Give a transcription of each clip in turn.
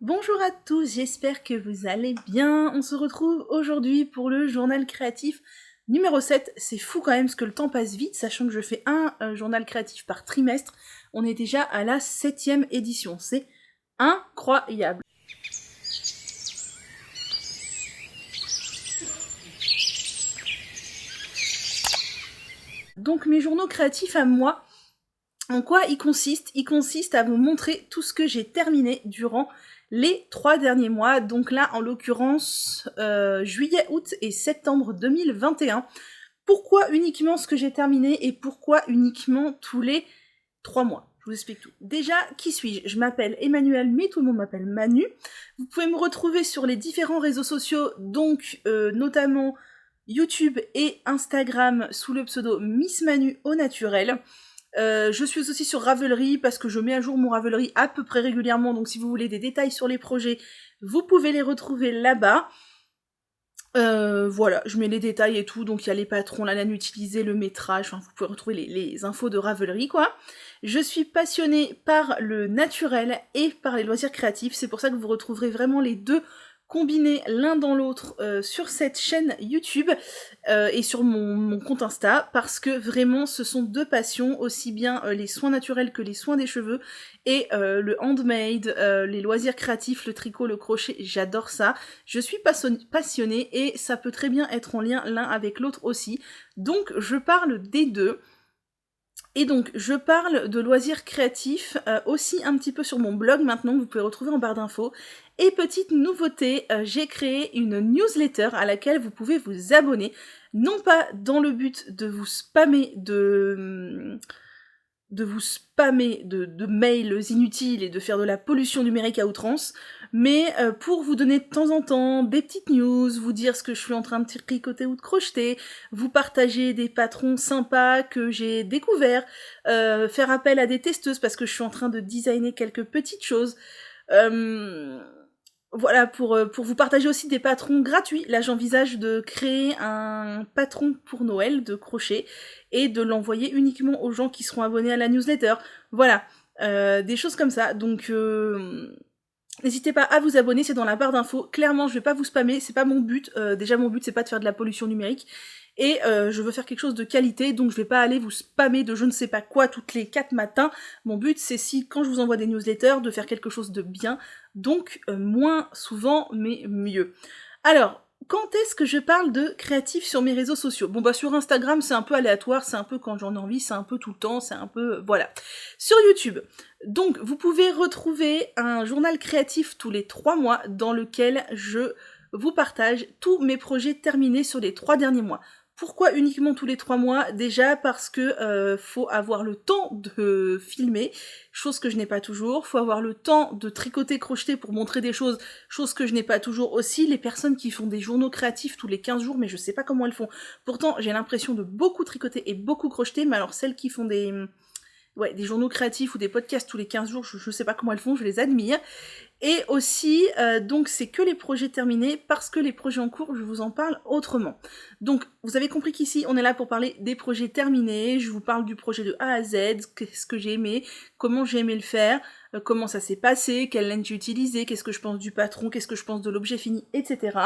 Bonjour à tous, j'espère que vous allez bien. On se retrouve aujourd'hui pour le journal créatif numéro 7. C'est fou quand même parce que le temps passe vite, sachant que je fais un journal créatif par trimestre. On est déjà à la 7e édition, c'est incroyable. Donc mes journaux créatifs à moi, en quoi ils consistent? Ils consistent à vous montrer tout ce que j'ai terminé durant les 3 derniers mois, donc là en l'occurrence juillet, août et septembre 2021. Pourquoi uniquement ce que j'ai terminé et pourquoi uniquement tous les 3 mois? Je vous explique tout. Déjà, qui suis-je? Je m'appelle Emmanuelle, mais tout le monde m'appelle Manu. Vous pouvez me retrouver sur les différents réseaux sociaux, donc notamment YouTube et Instagram sous le pseudo Miss Manu au naturel. Je suis aussi sur Ravelry parce que je mets à jour mon Ravelry à peu près régulièrement, donc si vous voulez des détails sur les projets, vous pouvez les retrouver là-bas. Voilà, je mets les détails et tout, donc il y a les patrons, la laine utilisée, le métrage, enfin vous pouvez retrouver les infos de Ravelry quoi. Je suis passionnée par le naturel et par les loisirs créatifs, c'est pour ça que vous retrouverez vraiment les deux combinés l'un dans l'autre sur cette chaîne YouTube et sur mon compte Insta, parce que vraiment ce sont deux passions, aussi bien les soins naturels que les soins des cheveux, et le handmade, les loisirs créatifs, le tricot, le crochet, j'adore ça. Je suis passionnée et ça peut très bien être en lien l'un avec l'autre aussi, donc je parle des deux. Et donc, je parle de loisirs créatifs aussi un petit peu sur mon blog maintenant, que vous pouvez retrouver en barre d'infos. Et petite nouveauté, j'ai créé une newsletter à laquelle vous pouvez vous abonner, non pas dans le but de vous spammer de mails inutiles et de faire de la pollution numérique à outrance, mais pour vous donner de temps en temps des petites news, vous dire ce que je suis en train de tricoter ou de crocheter, vous partager des patrons sympas que j'ai découverts, faire appel à des testeuses parce que je suis en train de designer quelques petites choses. Voilà, pour vous partager aussi des patrons gratuits. Là, j'envisage de créer un patron pour Noël de crochet et de l'envoyer uniquement aux gens qui seront abonnés à la newsletter. Voilà, des choses comme ça. Donc, n'hésitez pas à vous abonner, c'est dans la barre d'infos. Clairement, je vais pas vous spammer, c'est pas mon but. Déjà, mon but, c'est pas de faire de la pollution numérique. Et je veux faire quelque chose de qualité, donc je vais pas aller vous spammer de je ne sais pas quoi toutes les 4 matins. Mon but, c'est quand je vous envoie des newsletters, de faire quelque chose de bien, donc moins souvent, mais mieux. Alors, quand est-ce que je parle de créatif sur mes réseaux sociaux? Bon bah sur Instagram, c'est un peu aléatoire, c'est un peu quand j'en ai envie, c'est un peu tout le temps, c'est un peu... voilà. Sur YouTube, donc vous pouvez retrouver un journal créatif tous les 3 mois dans lequel je vous partage tous mes projets terminés sur les 3 derniers mois. Pourquoi uniquement tous les 3 mois? Déjà parce que faut avoir le temps de filmer, chose que je n'ai pas toujours, faut avoir le temps de tricoter, crocheter pour montrer des choses, chose que je n'ai pas toujours aussi. Les personnes qui font des journaux créatifs tous les 15 jours, mais je sais pas comment elles font. Pourtant, j'ai l'impression de beaucoup tricoter et beaucoup crocheter, mais alors celles qui font des journaux créatifs ou des podcasts tous les 15 jours, je sais pas comment elles font, je les admire. Et aussi, donc c'est que les projets terminés, parce que les projets en cours, je vous en parle autrement. Donc, vous avez compris qu'ici, on est là pour parler des projets terminés, je vous parle du projet de A à Z, qu'est-ce que j'ai aimé, comment j'ai aimé le faire, comment ça s'est passé, quelle laine j'ai utilisée, qu'est-ce que je pense du patron, qu'est-ce que je pense de l'objet fini, etc.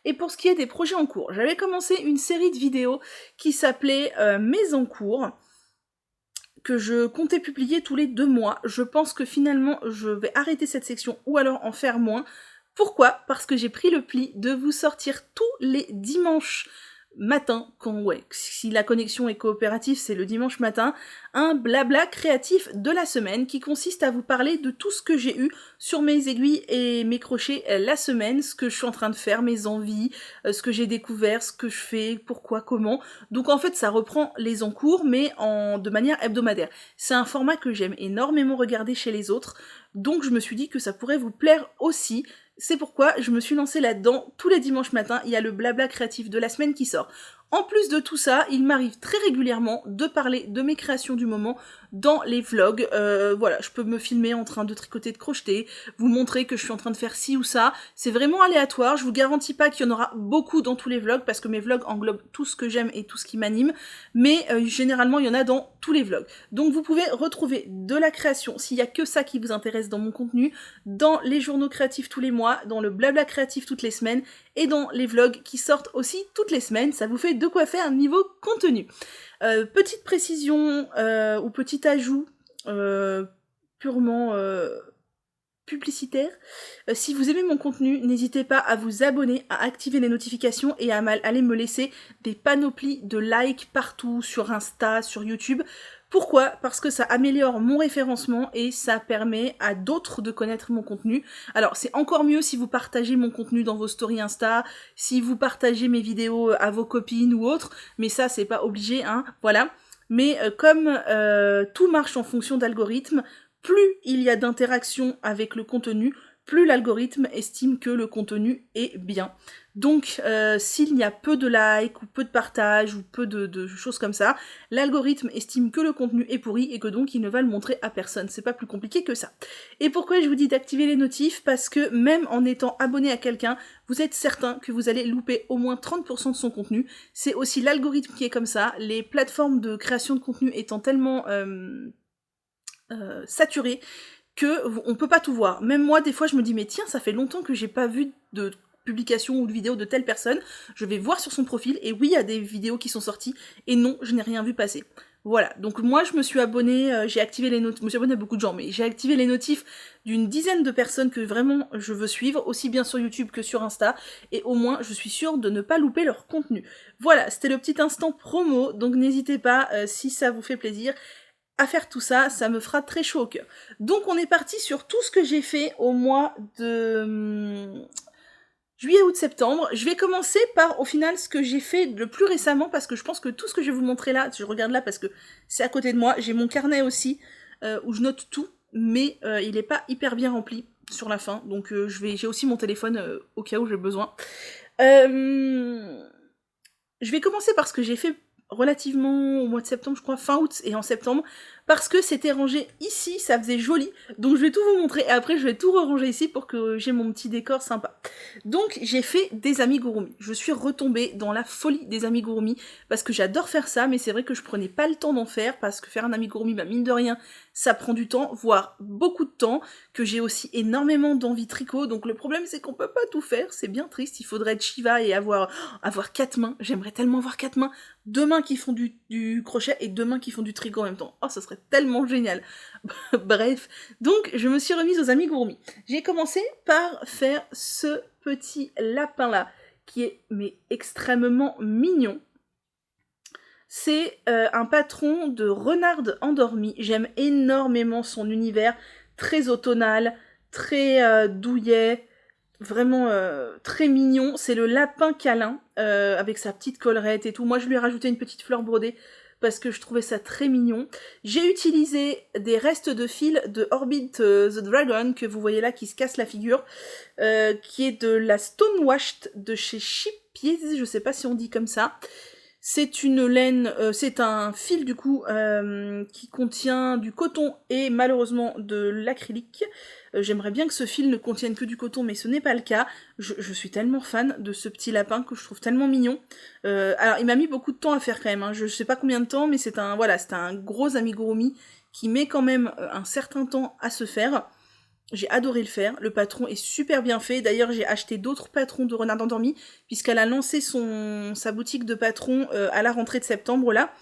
Et pour ce qui est des projets en cours, j'avais commencé une série de vidéos qui s'appelait Mes en cours, que je comptais publier tous les 2 mois. Je pense que finalement, je vais arrêter cette section ou alors en faire moins. Pourquoi? Parce que j'ai pris le pli de vous sortir tous les dimanches matin, si la connexion est coopérative, c'est le dimanche matin, un blabla créatif de la semaine qui consiste à vous parler de tout ce que j'ai eu sur mes aiguilles et mes crochets la semaine, ce que je suis en train de faire, mes envies, ce que j'ai découvert, ce que je fais, pourquoi, comment. Donc en fait, ça reprend les en cours, mais de manière hebdomadaire. C'est un format que j'aime énormément regarder chez les autres, donc je me suis dit que ça pourrait vous plaire aussi. C'est pourquoi je me suis lancée là-dedans. Tous les dimanches matins, il y a le blabla créatif de la semaine qui sort. En plus de tout ça, il m'arrive très régulièrement de parler de mes créations du moment dans les vlogs. Voilà, je peux me filmer en train de tricoter, de crocheter, vous montrer que je suis en train de faire ci ou ça. C'est vraiment aléatoire, je vous garantis pas qu'il y en aura beaucoup dans tous les vlogs, parce que mes vlogs englobent tout ce que j'aime et tout ce qui m'anime, mais généralement il y en a dans tous les vlogs. Donc vous pouvez retrouver de la création, s'il y a que ça qui vous intéresse dans mon contenu, dans les journaux créatifs tous les mois, dans le blabla créatif toutes les semaines, et dans les vlogs qui sortent aussi toutes les semaines. Ça vous fait de quoi faire niveau contenu. Petite précision ou petit ajout purement publicitaire. Si vous aimez mon contenu, n'hésitez pas à vous abonner, à activer les notifications et à aller me laisser des panoplies de likes partout, sur Insta, sur YouTube. Pourquoi ? Parce que ça améliore mon référencement et ça permet à d'autres de connaître mon contenu. Alors c'est encore mieux si vous partagez mon contenu dans vos stories Insta, si vous partagez mes vidéos à vos copines ou autres, mais ça c'est pas obligé, hein, voilà. Mais comme tout marche en fonction d'algorithmes, plus il y a d'interaction avec le contenu, plus l'algorithme estime que le contenu est bien. Donc s'il y a peu de likes ou peu de partages ou peu de choses comme ça, l'algorithme estime que le contenu est pourri et que donc il ne va le montrer à personne. C'est pas plus compliqué que ça. Et pourquoi je vous dis d'activer les notifs ? Parce que même en étant abonné à quelqu'un, vous êtes certain que vous allez louper au moins 30% de son contenu. C'est aussi l'algorithme qui est comme ça. Les plateformes de création de contenu étant tellement saturées que on peut pas tout voir. Même moi, des fois, je me dis, mais tiens, ça fait longtemps que j'ai pas vu de publication ou de vidéo de telle personne, je vais voir sur son profil, et oui, il y a des vidéos qui sont sorties, et non, je n'ai rien vu passer. Voilà, donc moi, je me suis abonnée, j'ai activé les notifs, je me suis abonnée à beaucoup de gens, mais j'ai activé les notifs d'une dizaine de personnes que vraiment je veux suivre, aussi bien sur YouTube que sur Insta, et au moins, je suis sûre de ne pas louper leur contenu. Voilà, c'était le petit instant promo, donc n'hésitez pas, si ça vous fait plaisir, à faire tout ça, ça me fera très chaud au cœur. Donc on est parti sur tout ce que j'ai fait au mois de juillet, août, septembre. Je vais commencer par, au final, ce que j'ai fait le plus récemment, parce que je pense que tout ce que je vais vous montrer là, je regarde là parce que c'est à côté de moi, j'ai mon carnet aussi, où je note tout, mais il est pas hyper bien rempli sur la fin, donc j'ai aussi mon téléphone au cas où j'ai besoin. Je vais commencer par ce que j'ai fait relativement au mois de septembre, je crois, fin août et en septembre, parce que c'était rangé ici, ça faisait joli, donc je vais tout vous montrer, et après je vais tout ranger ici pour que j'ai mon petit décor sympa. Donc j'ai fait des amigurumi, je suis retombée dans la folie des amigurumi, parce que j'adore faire ça, mais c'est vrai que je prenais pas le temps d'en faire, parce que faire un amigurumi, bah mine de rien, ça prend du temps, voire beaucoup de temps, que j'ai aussi énormément d'envie tricot, donc le problème c'est qu'on peut pas tout faire, c'est bien triste, il faudrait être Shiva et avoir 4 mains, j'aimerais tellement avoir 4 mains, 2 mains qui font du crochet et 2 mains qui font du tricot en même temps. Oh, ça serait tellement génial. Bref, donc je me suis remise aux amigurumi. J'ai commencé par faire ce petit lapin-là, qui est mais extrêmement mignon. C'est un patron de renarde endormie. J'aime énormément son univers, très automnal, très douillet, vraiment très mignon. C'est le lapin câlin, avec sa petite collerette et tout. Moi, je lui ai rajouté une petite fleur brodée, parce que je trouvais ça très mignon. J'ai utilisé des restes de fil de Orbit the Dragon, que vous voyez là, qui se casse la figure, qui est de la Stonewashed de chez Shippies, je sais pas si on dit comme ça. C'est une laine, c'est un fil du coup qui contient du coton et malheureusement de l'acrylique. J'aimerais bien que ce fil ne contienne que du coton, mais ce n'est pas le cas. Je suis tellement fan de ce petit lapin que je trouve tellement mignon. Alors il m'a mis beaucoup de temps à faire quand même, hein. Je sais pas combien de temps, mais c'est un gros amigurumi qui met quand même un certain temps à se faire. J'ai adoré le faire, le patron est super bien fait, d'ailleurs j'ai acheté d'autres patrons de renard endormi, puisqu'elle a lancé sa boutique de patrons à la rentrée de septembre là.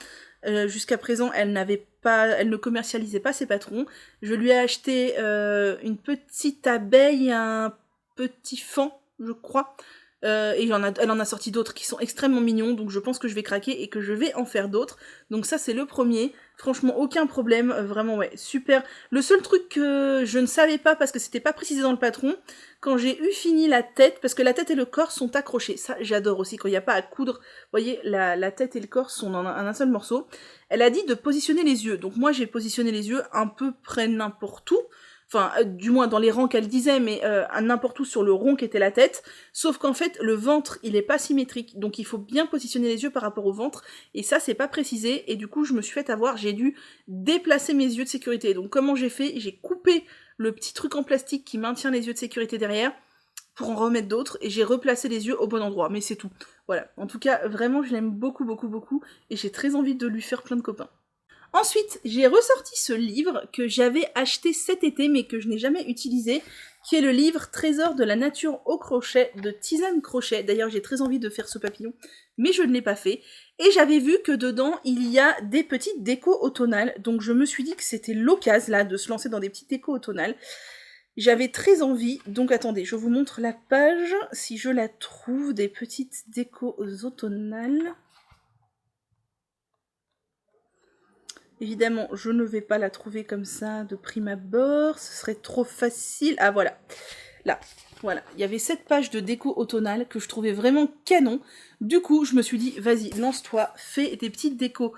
Jusqu'à présent elle ne commercialisait pas ses patrons. Je lui ai acheté une petite abeille, un petit faon, je crois, et elle en a sorti d'autres qui sont extrêmement mignons, donc je pense que je vais craquer et que je vais en faire d'autres. Donc ça c'est le premier, franchement aucun problème, vraiment ouais, super. Le seul truc que je ne savais pas, parce que c'était pas précisé dans le patron, quand j'ai eu fini la tête, parce que la tête et le corps sont accrochés, ça j'adore aussi, quand il n'y a pas à coudre, vous voyez, la tête et le corps sont en un seul morceau. Elle a dit de positionner les yeux, donc moi j'ai positionné les yeux un peu près n'importe où. Enfin, du moins dans les rangs qu'elle disait, mais n'importe où sur le rond qu'était la tête, sauf qu'en fait, le ventre, il est pas symétrique, donc il faut bien positionner les yeux par rapport au ventre, et ça, c'est pas précisé, et du coup, je me suis fait avoir, j'ai dû déplacer mes yeux de sécurité. Donc comment j'ai fait? J'ai coupé le petit truc en plastique qui maintient les yeux de sécurité derrière, pour en remettre d'autres, et j'ai replacé les yeux au bon endroit, mais c'est tout. Voilà, en tout cas, vraiment, je l'aime beaucoup, beaucoup, beaucoup, et j'ai très envie de lui faire plein de copains. Ensuite, j'ai ressorti ce livre que j'avais acheté cet été mais que je n'ai jamais utilisé, qui est le livre Trésor de la nature au crochet de Tisane Crochet. D'ailleurs, j'ai très envie de faire ce papillon, mais je ne l'ai pas fait. Et j'avais vu que dedans, il y a des petites décos automnales, donc je me suis dit que c'était l'occasion là de se lancer dans des petites décos automnales. J'avais très envie, donc attendez, je vous montre la page, si je la trouve, des petites décos automnales. Évidemment, je ne vais pas la trouver comme ça de prime abord, ce serait trop facile. Ah voilà, là, voilà. Il y avait cette page de déco automnale que je trouvais vraiment canon. Du coup, je me suis dit, vas-y, lance-toi, fais des petites décos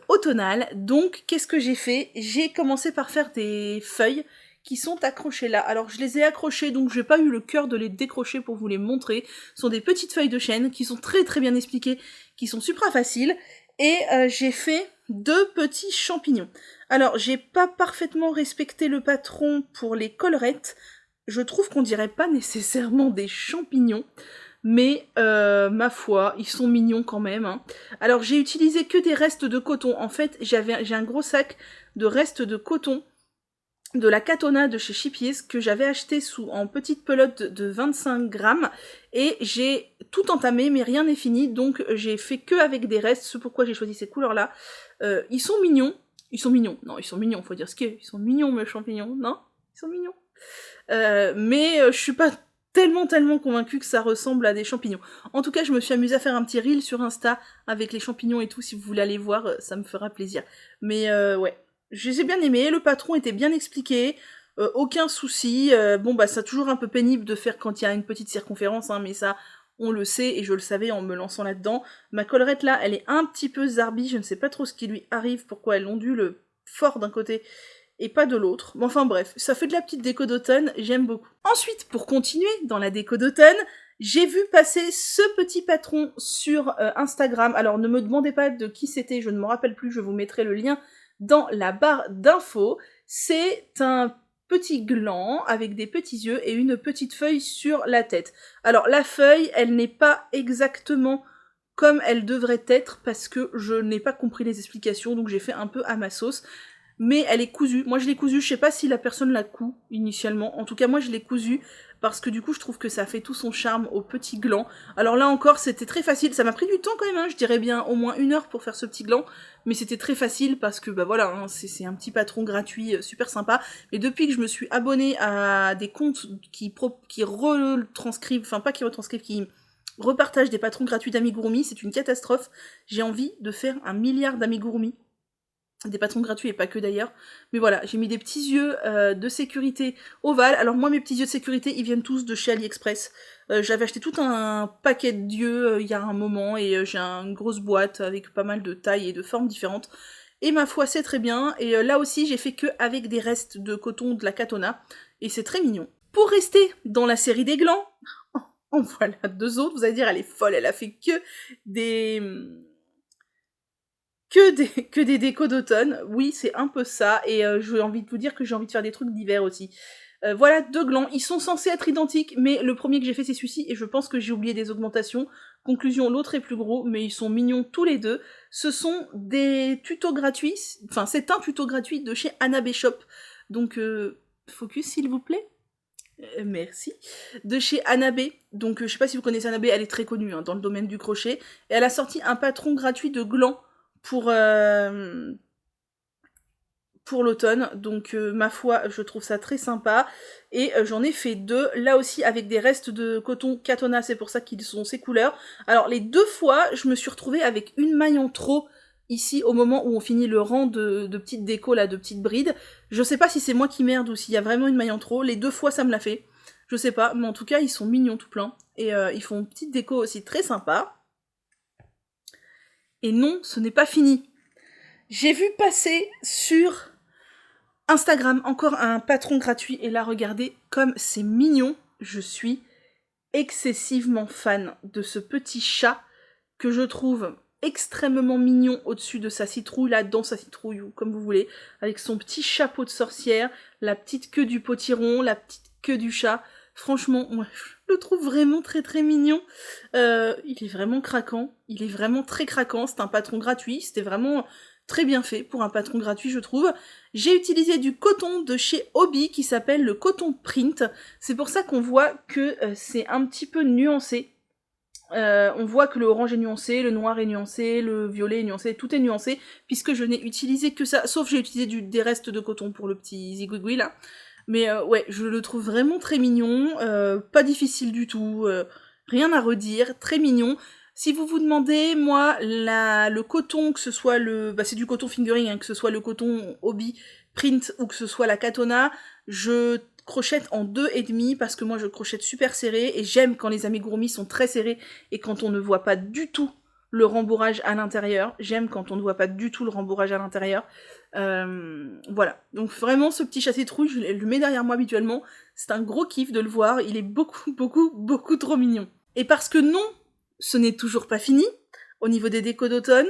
automnales. Donc, qu'est-ce que j'ai fait? J'ai commencé par faire des feuilles qui sont accrochées là. Alors, je les ai accrochées, donc j'ai pas eu le cœur de les décrocher pour vous les montrer. Ce sont des petites feuilles de chêne qui sont très très bien expliquées, qui sont super faciles. Et j'ai fait 2 petits champignons. Alors, j'ai pas parfaitement respecté le patron pour les collerettes. Je trouve qu'on dirait pas nécessairement des champignons. Mais, ma foi, ils sont mignons quand même. Hein. Alors, j'ai utilisé que des restes de coton. En fait, j'ai un gros sac de restes de coton de la Katona de chez Chipies que j'avais acheté en petite pelote de 25 grammes et j'ai tout entamé mais rien n'est fini donc j'ai fait que avec des restes, c'est pourquoi j'ai choisi ces couleurs là. Ils sont mignons, non ils sont mignons, faut dire ce qu'est, ils sont mignons mes champignons, non? Ils sont mignons. Mais je suis pas tellement convaincue que ça ressemble à des champignons. En tout cas je me suis amusée à faire un petit reel sur Insta avec les champignons et tout, si vous voulez aller voir ça me fera plaisir. Mais ouais. Je les ai bien aimés, le patron était bien expliqué, aucun souci. Bon bah c'est toujours un peu pénible de faire quand il y a une petite circonférence, hein, mais ça on le sait et je le savais en me lançant là-dedans. Ma collerette là, elle est un petit peu zarbi, je ne sais pas trop ce qui lui arrive, pourquoi elle ondule fort d'un côté et pas de l'autre. Mais enfin bref, ça fait de la petite déco d'automne, j'aime beaucoup. Ensuite, pour continuer dans la déco d'automne, j'ai vu passer ce petit patron sur Instagram. Alors ne me demandez pas de qui c'était, je ne me rappelle plus, je vous mettrai le lien dans la barre d'infos. C'est un petit gland avec des petits yeux et une petite feuille sur la tête. Alors la feuille, elle n'est pas exactement comme elle devrait être parce que je n'ai pas compris les explications, donc j'ai fait un peu à ma sauce. Mais elle est cousue. Moi je l'ai cousue, je sais pas si la personne l'a coud initialement. En tout cas moi je l'ai cousue parce que du coup je trouve que ça fait tout son charme au petit gland. Alors là encore c'était très facile, ça m'a pris du temps quand même, hein. Je dirais bien au moins 1 heure pour faire ce petit gland, mais c'était très facile parce que bah voilà, hein, c'est un petit patron gratuit super sympa. Mais depuis que je me suis abonnée à des comptes qui retranscrivent, enfin pas qui retranscrivent, qui repartagent des patrons gratuits d'amigurumi, c'est une catastrophe. J'ai envie de faire 1 milliard d'amigurumi. Des patrons gratuits et pas que d'ailleurs. Mais voilà, j'ai mis des petits yeux de sécurité ovales. Alors moi, mes petits yeux de sécurité, ils viennent tous de chez AliExpress. J'avais acheté tout un paquet d'yeux il y a un moment et j'ai une grosse boîte avec pas mal de tailles et de formes différentes. Et ma foi, c'est très bien. Et là aussi, j'ai fait que avec des restes de coton de la Katona. Et c'est très mignon. Pour rester dans la série des glands, en voilà 2 autres. Vous allez dire, elle est folle, elle a fait que des décos d'automne. Oui, c'est un peu ça. Et j'ai envie de vous dire que j'ai envie de faire des trucs d'hiver aussi. Voilà 2 glands. Ils sont censés être identiques, mais le premier que j'ai fait, c'est celui-ci. Et je pense que j'ai oublié des augmentations. Conclusion, l'autre est plus gros, mais ils sont mignons tous les deux. Ce sont des tutos gratuits. Enfin, c'est un tuto gratuit de chez Hanabe Shop. Donc, focus, s'il vous plaît. Merci. De chez Hanabe. Donc, je sais pas si vous connaissez Hanabe, elle est très connue hein, dans le domaine du crochet. Et elle a sorti un patron gratuit de glands pour l'automne, donc ma foi, je trouve ça très sympa, et j'en ai fait 2, là aussi avec des restes de coton Katona, c'est pour ça qu'ils sont ces couleurs. Alors les 2 fois, je me suis retrouvée avec une maille en trop, ici, au moment où on finit le rang de petites décos, là, de petites brides. Je sais pas si c'est moi qui merde ou s'il y a vraiment une maille en trop, les 2 fois ça me l'a fait, je sais pas, mais en tout cas ils sont mignons tout plein, et ils font une petite déco aussi très sympa. Et non, ce n'est pas fini. J'ai vu passer sur Instagram, encore un patron gratuit, et là, regardez comme c'est mignon. Je suis excessivement fan de ce petit chat que je trouve extrêmement mignon au-dessus de sa citrouille, là, dans sa citrouille, ou comme vous voulez, avec son petit chapeau de sorcière, la petite queue du potiron, la petite queue du chat. Franchement, moi, je le trouve vraiment très très mignon. Il est vraiment craquant, il est vraiment très craquant, c'est un patron gratuit, c'était vraiment très bien fait pour un patron gratuit, je trouve. J'ai utilisé du coton de chez Hobby qui s'appelle le coton print. C'est pour ça qu'on voit que c'est un petit peu nuancé. On voit que le orange est nuancé, le noir est nuancé, le violet est nuancé, tout est nuancé, puisque je n'ai utilisé que ça, sauf j'ai utilisé des restes de coton pour le petit zigouigoui là. Mais ouais, je le trouve vraiment très mignon, pas difficile du tout, rien à redire, très mignon. Si vous vous demandez, moi, le coton, que ce soit c'est du coton fingering, hein, que ce soit le coton Hobby print ou que ce soit la Katona, je crochette en 2,5 parce que moi je crochette super serré et j'aime quand les amigurumi sont très serrés et quand on ne voit pas du tout le rembourrage à l'intérieur. J'aime quand on ne voit pas du tout le rembourrage à l'intérieur. Voilà. Donc vraiment ce petit chat citrouille, je le mets derrière moi habituellement. C'est un gros kiff de le voir. Il est beaucoup, beaucoup, beaucoup trop mignon. Et parce que non, ce n'est toujours pas fini, au niveau des décos d'automne,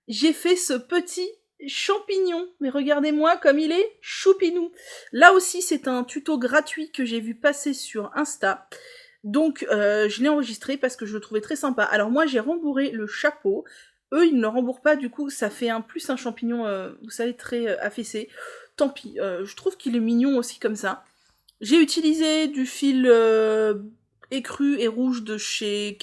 j'ai fait ce petit champignon. Mais regardez-moi comme il est choupinou. Là aussi, c'est un tuto gratuit que j'ai vu passer sur Insta. Donc, je l'ai enregistré parce que je le trouvais très sympa. Alors moi, j'ai rembourré le chapeau. Eux, ils ne le rembourrent pas, du coup, ça fait un champignon, vous savez, très affaissé. Tant pis, je trouve qu'il est mignon aussi comme ça. J'ai utilisé du fil écru et rouge de chez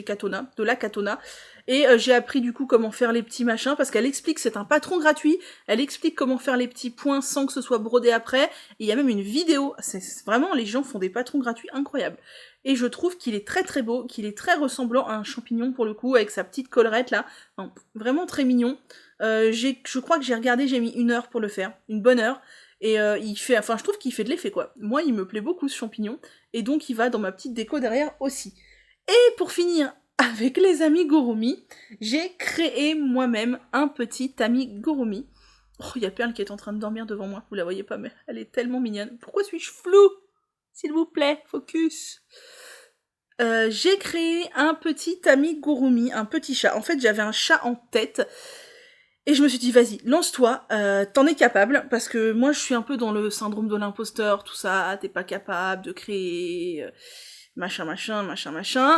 Katona, de la Katona, et j'ai appris du coup comment faire les petits machins, parce qu'elle explique, c'est un patron gratuit, elle explique comment faire les petits points sans que ce soit brodé après, et il y a même une vidéo, c'est vraiment, les gens font des patrons gratuits incroyables. Et je trouve qu'il est très très beau, qu'il est très ressemblant à un champignon pour le coup, avec sa petite collerette là, enfin, vraiment très mignon. Je crois que j'ai regardé, j'ai mis 1 heure pour le faire, une bonne heure, et je trouve qu'il fait de l'effet quoi. Moi il me plaît beaucoup ce champignon, et donc il va dans ma petite déco derrière aussi. Et pour finir avec les amigurumi, j'ai créé moi-même un petit amigurumi. Oh, il y a Perle qui est en train de dormir devant moi, vous la voyez pas mais elle est tellement mignonne. Pourquoi suis-je floue? S'il vous plaît, focus. J'ai créé un petit amigurumi, un petit chat. En fait j'avais un chat en tête, et je me suis dit, vas-y, lance-toi, t'en es capable, parce que moi je suis un peu dans le syndrome de l'imposteur, tout ça, t'es pas capable de créer, machin,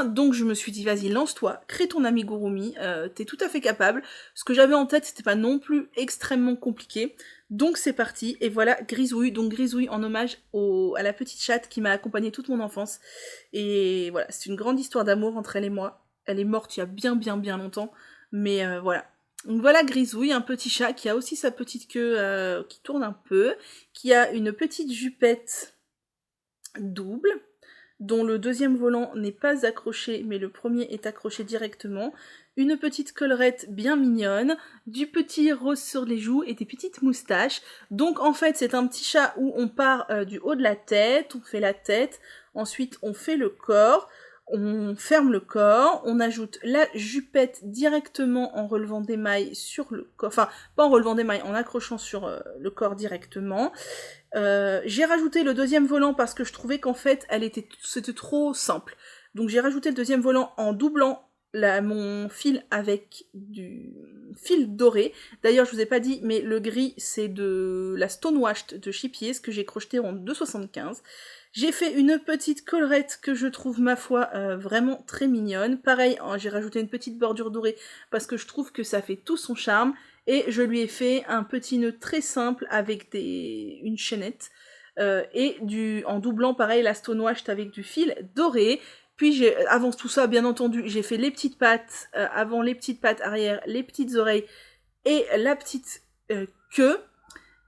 donc je me suis dit, vas-y, lance-toi, crée ton amigurumi, t'es tout à fait capable. Ce que j'avais en tête, c'était pas non plus extrêmement compliqué, donc c'est parti, et voilà, Grisouille, donc Grisouille en hommage à la petite chatte qui m'a accompagnée toute mon enfance, et voilà, c'est une grande histoire d'amour entre elle et moi. Elle est morte il y a bien longtemps, mais voilà. Donc voilà Grisouille, un petit chat qui a aussi sa petite queue qui tourne un peu, qui a une petite jupette double, dont le deuxième volant n'est pas accroché, mais le premier est accroché directement, une petite collerette bien mignonne, du petit rose sur les joues et des petites moustaches. Donc en fait c'est un petit chat où on part du haut de la tête, on fait la tête, ensuite on fait le corps, on ferme le corps, on ajoute la jupette directement en relevant des mailles sur le corps, enfin pas en relevant des mailles, en accrochant sur le corps directement. J'ai rajouté le deuxième volant parce que je trouvais qu'en fait c'était trop simple. Donc j'ai rajouté le deuxième volant en doublant mon fil avec du fil doré. D'ailleurs je vous ai pas dit, mais le gris c'est de la Stonewashed de Chipier, ce que j'ai crocheté en 2,75. J'ai fait une petite collerette que je trouve, ma foi, vraiment très mignonne. Pareil, hein, j'ai rajouté une petite bordure dorée parce que je trouve que ça fait tout son charme. Et je lui ai fait un petit nœud très simple avec une chaînette. En doublant, pareil, la Stonewashed avec du fil doré. Puis, avant tout ça, bien entendu, j'ai fait les petites pattes avant, les petites pattes arrière, les petites oreilles et la petite queue.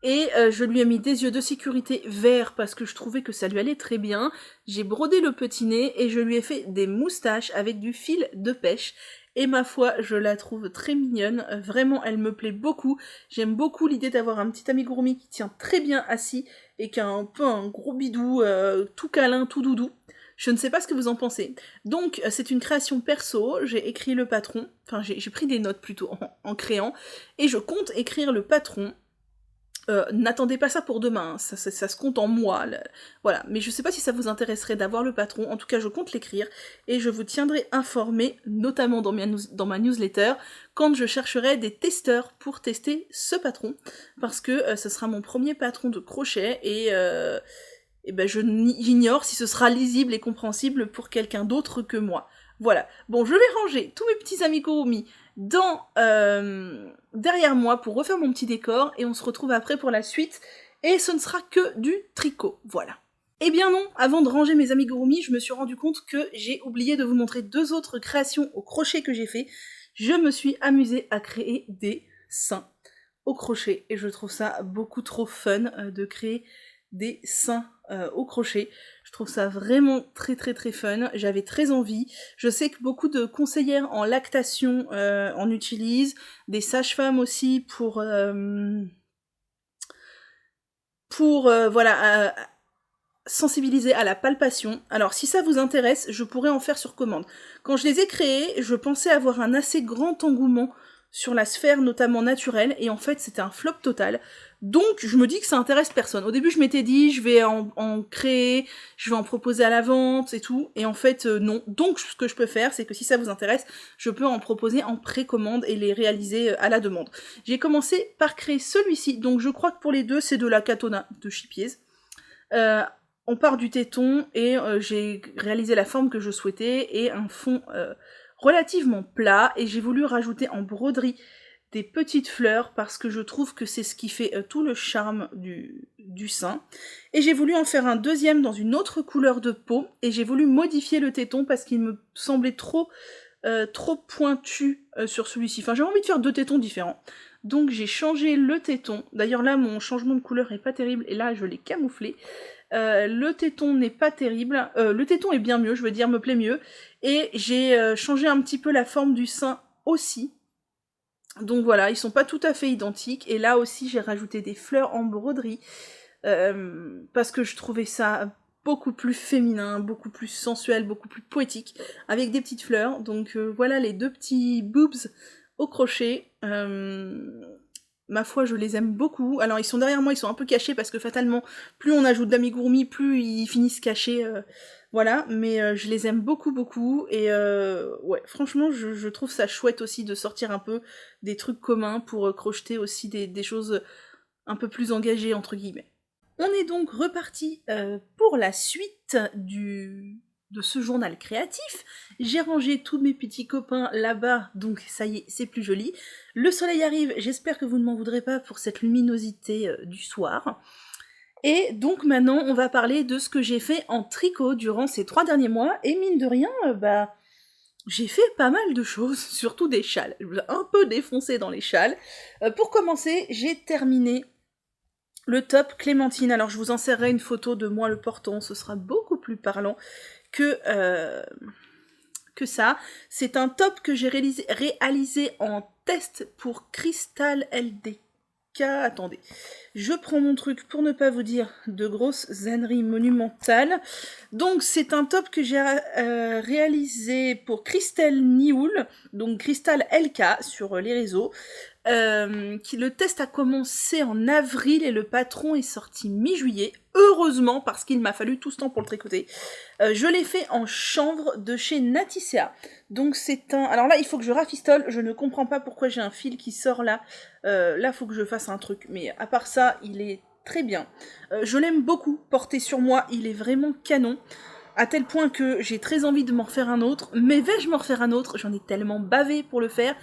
Et je lui ai mis des yeux de sécurité verts parce que je trouvais que ça lui allait très bien. J'ai brodé le petit nez et je lui ai fait des moustaches avec du fil de pêche. Et ma foi, je la trouve très mignonne. Vraiment, elle me plaît beaucoup. J'aime beaucoup l'idée d'avoir un petit amigurumi qui tient très bien assis et qui a un peu un gros bidou, tout câlin, tout doudou. Je ne sais pas ce que vous en pensez. Donc, c'est une création perso. J'ai écrit le patron. Enfin, j'ai pris des notes plutôt en créant. Et je compte écrire le patron N'attendez pas ça pour demain, hein, ça se compte en mois, voilà. Mais je sais pas si ça vous intéresserait d'avoir le patron, en tout cas je compte l'écrire, et je vous tiendrai informé, notamment dans ma newsletter, quand je chercherai des testeurs pour tester ce patron, parce que ce sera mon premier patron de crochet, et ben j'ignore si ce sera lisible et compréhensible pour quelqu'un d'autre que moi. Voilà. Bon, je vais ranger tous mes petits amigurumi derrière moi pour refaire mon petit décor, et on se retrouve après pour la suite, et ce ne sera que du tricot, voilà. Eh bien non, avant de ranger mes amigurumi, je me suis rendu compte que j'ai oublié de vous montrer 2 autres créations au crochet que j'ai fait. Je me suis amusée à créer des seins au crochet, et je trouve ça beaucoup trop fun de créer des seins au crochet. Je trouve ça vraiment très très très fun, j'avais très envie. Je sais que beaucoup de conseillères en lactation en utilisent, des sages-femmes aussi pour voilà, sensibiliser à la palpation. Alors si ça vous intéresse, je pourrais en faire sur commande. Quand je les ai créés, je pensais avoir un assez grand engouement sur la sphère notamment naturelle, et en fait c'était un flop total. Donc je me dis que ça intéresse personne. Au début je m'étais dit je vais en créer, je vais en proposer à la vente et tout, et en fait non. Donc ce que je peux faire, c'est que si ça vous intéresse, je peux en proposer en précommande et les réaliser à la demande. J'ai commencé par créer celui-ci, donc je crois que pour les deux c'est de la Katona de Chipiez. On part du téton et j'ai réalisé la forme que je souhaitais et un fond relativement plat, et j'ai voulu rajouter en broderie des petites fleurs parce que je trouve que c'est ce qui fait tout le charme du sein. Et j'ai voulu en faire un deuxième dans une autre couleur de peau, et j'ai voulu modifier le téton parce qu'il me semblait trop pointu sur celui-ci. Enfin, j'avais envie de faire 2 tétons différents. Donc j'ai changé le téton. D'ailleurs là, mon changement de couleur est pas terrible, et là je l'ai camouflé. Le téton n'est pas terrible, le téton est bien mieux, je veux dire, me plaît mieux, et j'ai changé un petit peu la forme du sein aussi. Donc voilà, ils sont pas tout à fait identiques, et là aussi j'ai rajouté des fleurs en broderie, parce que je trouvais ça beaucoup plus féminin, beaucoup plus sensuel, beaucoup plus poétique, avec des petites fleurs. Donc voilà les 2 petits boobs au crochet. Ma foi, je les aime beaucoup. Alors ils sont derrière moi, ils sont un peu cachés parce que fatalement, plus on ajoute d'amigurumi, plus ils finissent cachés. Voilà, mais je les aime beaucoup beaucoup, et ouais, franchement, je trouve ça chouette aussi de sortir un peu des trucs communs pour crocheter aussi des choses un peu plus engagées, entre guillemets. On est donc reparti pour la suite de ce journal créatif. J'ai rangé tous mes petits copains là-bas, donc ça y est, c'est plus joli. Le soleil arrive, j'espère que vous ne m'en voudrez pas pour cette luminosité du soir. Et donc maintenant, on va parler de ce que j'ai fait en tricot durant ces 3 derniers mois, et mine de rien, j'ai fait pas mal de choses, surtout des châles. Je vous ai un peu défoncé dans les châles. Pour commencer, j'ai terminé le top Clémentine. Alors je vous insérerai une photo de moi le portant, ce sera beaucoup plus parlant que ça. C'est un top que j'ai réalisé en test pour Crystal LDK. Attendez, je prends mon truc pour ne pas vous dire de grosses âneries monumentales. Donc c'est un top que j'ai réalisé pour Crystal Nioul, donc Crystal LK sur les réseaux. Le test a commencé en avril et le patron est sorti mi-juillet, heureusement, parce qu'il m'a fallu tout ce temps pour le tricoter. Je l'ai fait en chanvre de chez Naticea. Donc c'est un... Alors là, il faut que je rafistole, je ne comprends pas pourquoi j'ai un fil qui sort là. Là, faut que je fasse un truc, mais à part ça, il est très bien. Je l'aime beaucoup, porté sur moi, il est vraiment canon. À tel point que j'ai très envie de m'en refaire un autre, mais vais-je m'en refaire un autre? J'en ai tellement bavé pour le faire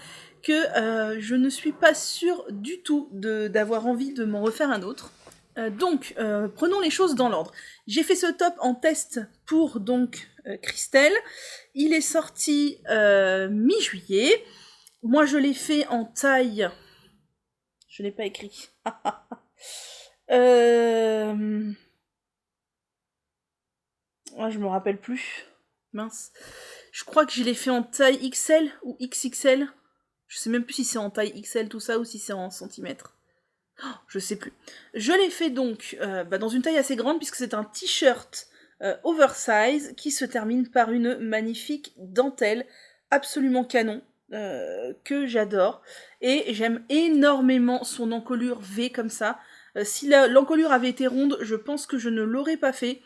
que je ne suis pas sûre du tout d'avoir envie de m'en refaire un autre. Donc, prenons les choses dans l'ordre. J'ai fait ce top en test pour donc Christelle. Il est sorti mi-juillet. Moi, je l'ai fait en taille... Je l'ai pas écrit. Oh, je me rappelle plus. Mince. Je crois que je l'ai fait en taille XL ou XXL. Je sais même plus si c'est en taille XL tout ça ou si c'est en centimètres. Oh, je sais plus. Je l'ai fait donc dans une taille assez grande puisque c'est un t-shirt oversize qui se termine par une magnifique dentelle absolument canon que j'adore. Et j'aime énormément son encolure V comme ça. Si l'encolure avait été ronde, je pense que je ne l'aurais pas fait.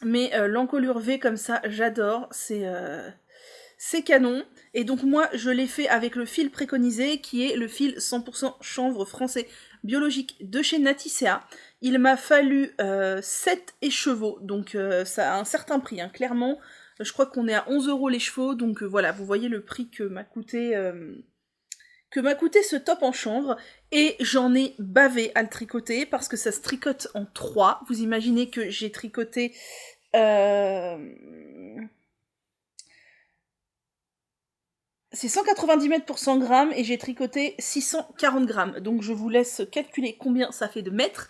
Mais l'encolure V comme ça, j'adore, c'est canon. Et donc moi, je l'ai fait avec le fil préconisé, qui est le fil 100% chanvre français biologique de chez Naticea. Il m'a fallu 7 écheveaux, donc ça a un certain prix, hein, clairement. Je crois qu'on est à 11 € les chevaux, donc voilà, vous voyez le prix que m'a coûté ce top en chanvre, et j'en ai bavé à le tricoter, parce que ça se tricote en 3. Vous imaginez que j'ai tricoté... C'est 190 mètres pour 100 grammes, et j'ai tricoté 640 grammes. Donc je vous laisse calculer combien ça fait de mètres.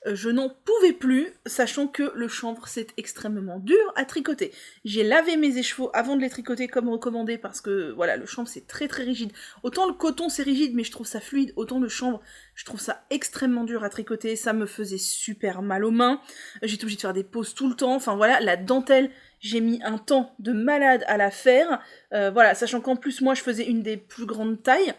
Je n'en pouvais plus, sachant que le chanvre c'est extrêmement dur à tricoter. J'ai lavé mes écheveaux avant de les tricoter comme recommandé, parce que voilà, le chanvre c'est très très rigide. Autant le coton c'est rigide mais je trouve ça fluide, autant le chanvre je trouve ça extrêmement dur à tricoter, ça me faisait super mal aux mains, j'étais obligée de faire des pauses tout le temps, enfin voilà, la dentelle, j'ai mis un temps de malade à la faire, voilà, sachant qu'en plus moi je faisais une des plus grandes tailles.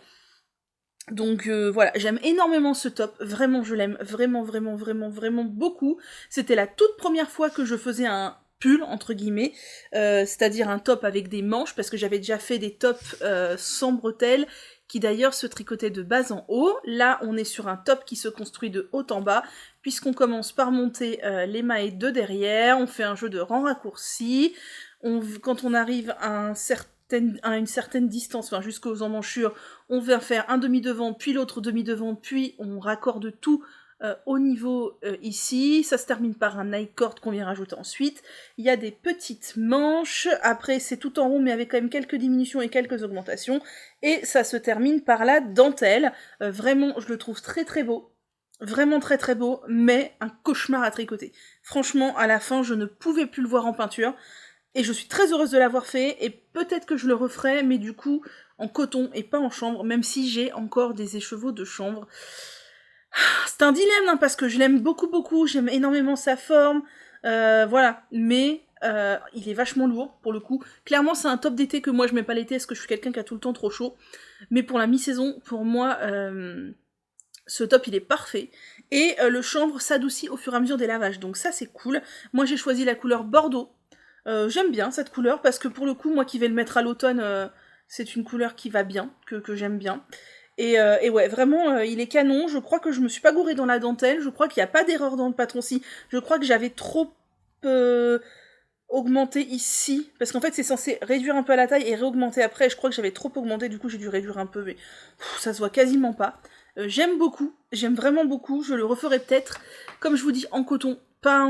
Donc voilà, j'aime énormément ce top, vraiment je l'aime, vraiment beaucoup. C'était la toute première fois que je faisais un pull, entre guillemets, c'est-à-dire un top avec des manches, parce que j'avais déjà fait des tops sans bretelles, qui d'ailleurs se tricotaient de bas en haut. Là, on est sur un top qui se construit de haut en bas, puisqu'on commence par monter les mailles de derrière, on fait un jeu de rang raccourci, quand on arrive à une certaine distance, enfin jusqu'aux emmanchures, on va faire un demi-devant, puis l'autre demi-devant, puis on raccorde tout au niveau ici. Ça se termine par un high cord qu'on vient rajouter ensuite. Il y a des petites manches, après c'est tout en rond, mais avec quand même quelques diminutions et quelques augmentations. Et ça se termine par la dentelle. Vraiment, je le trouve très très beau. Vraiment très très beau, mais un cauchemar à tricoter. Franchement, à la fin, je ne pouvais plus le voir en peinture. Et je suis très heureuse de l'avoir fait, et peut-être que je le referai, mais du coup, en coton et pas en chanvre, même si j'ai encore des écheveaux de chanvre. C'est un dilemme, hein, parce que je l'aime beaucoup, j'aime énormément sa forme, voilà, mais il est vachement lourd, pour le coup. Clairement, c'est un top d'été que moi je mets pas l'été, parce que je suis quelqu'un qui a tout le temps trop chaud. Mais pour la mi-saison, pour moi, ce top il est parfait. Et le chanvre s'adoucit au fur et à mesure des lavages, donc ça c'est cool. Moi j'ai choisi la couleur bordeaux. J'aime bien cette couleur, parce que pour le coup, moi qui vais le mettre à l'automne, c'est une couleur qui va bien, que j'aime bien. Et ouais, vraiment, il est canon. Je crois que je me suis pas gourée dans la dentelle, je crois qu'il n'y a pas d'erreur dans le patron-ci. Je crois que j'avais trop augmenté ici, parce qu'en fait c'est censé réduire un peu à la taille et réaugmenter après. Je crois que j'avais trop augmenté, du coup j'ai dû réduire un peu, mais ça se voit quasiment pas. J'aime beaucoup, j'aime vraiment beaucoup, je le referai peut-être, comme je vous dis, en coton, pas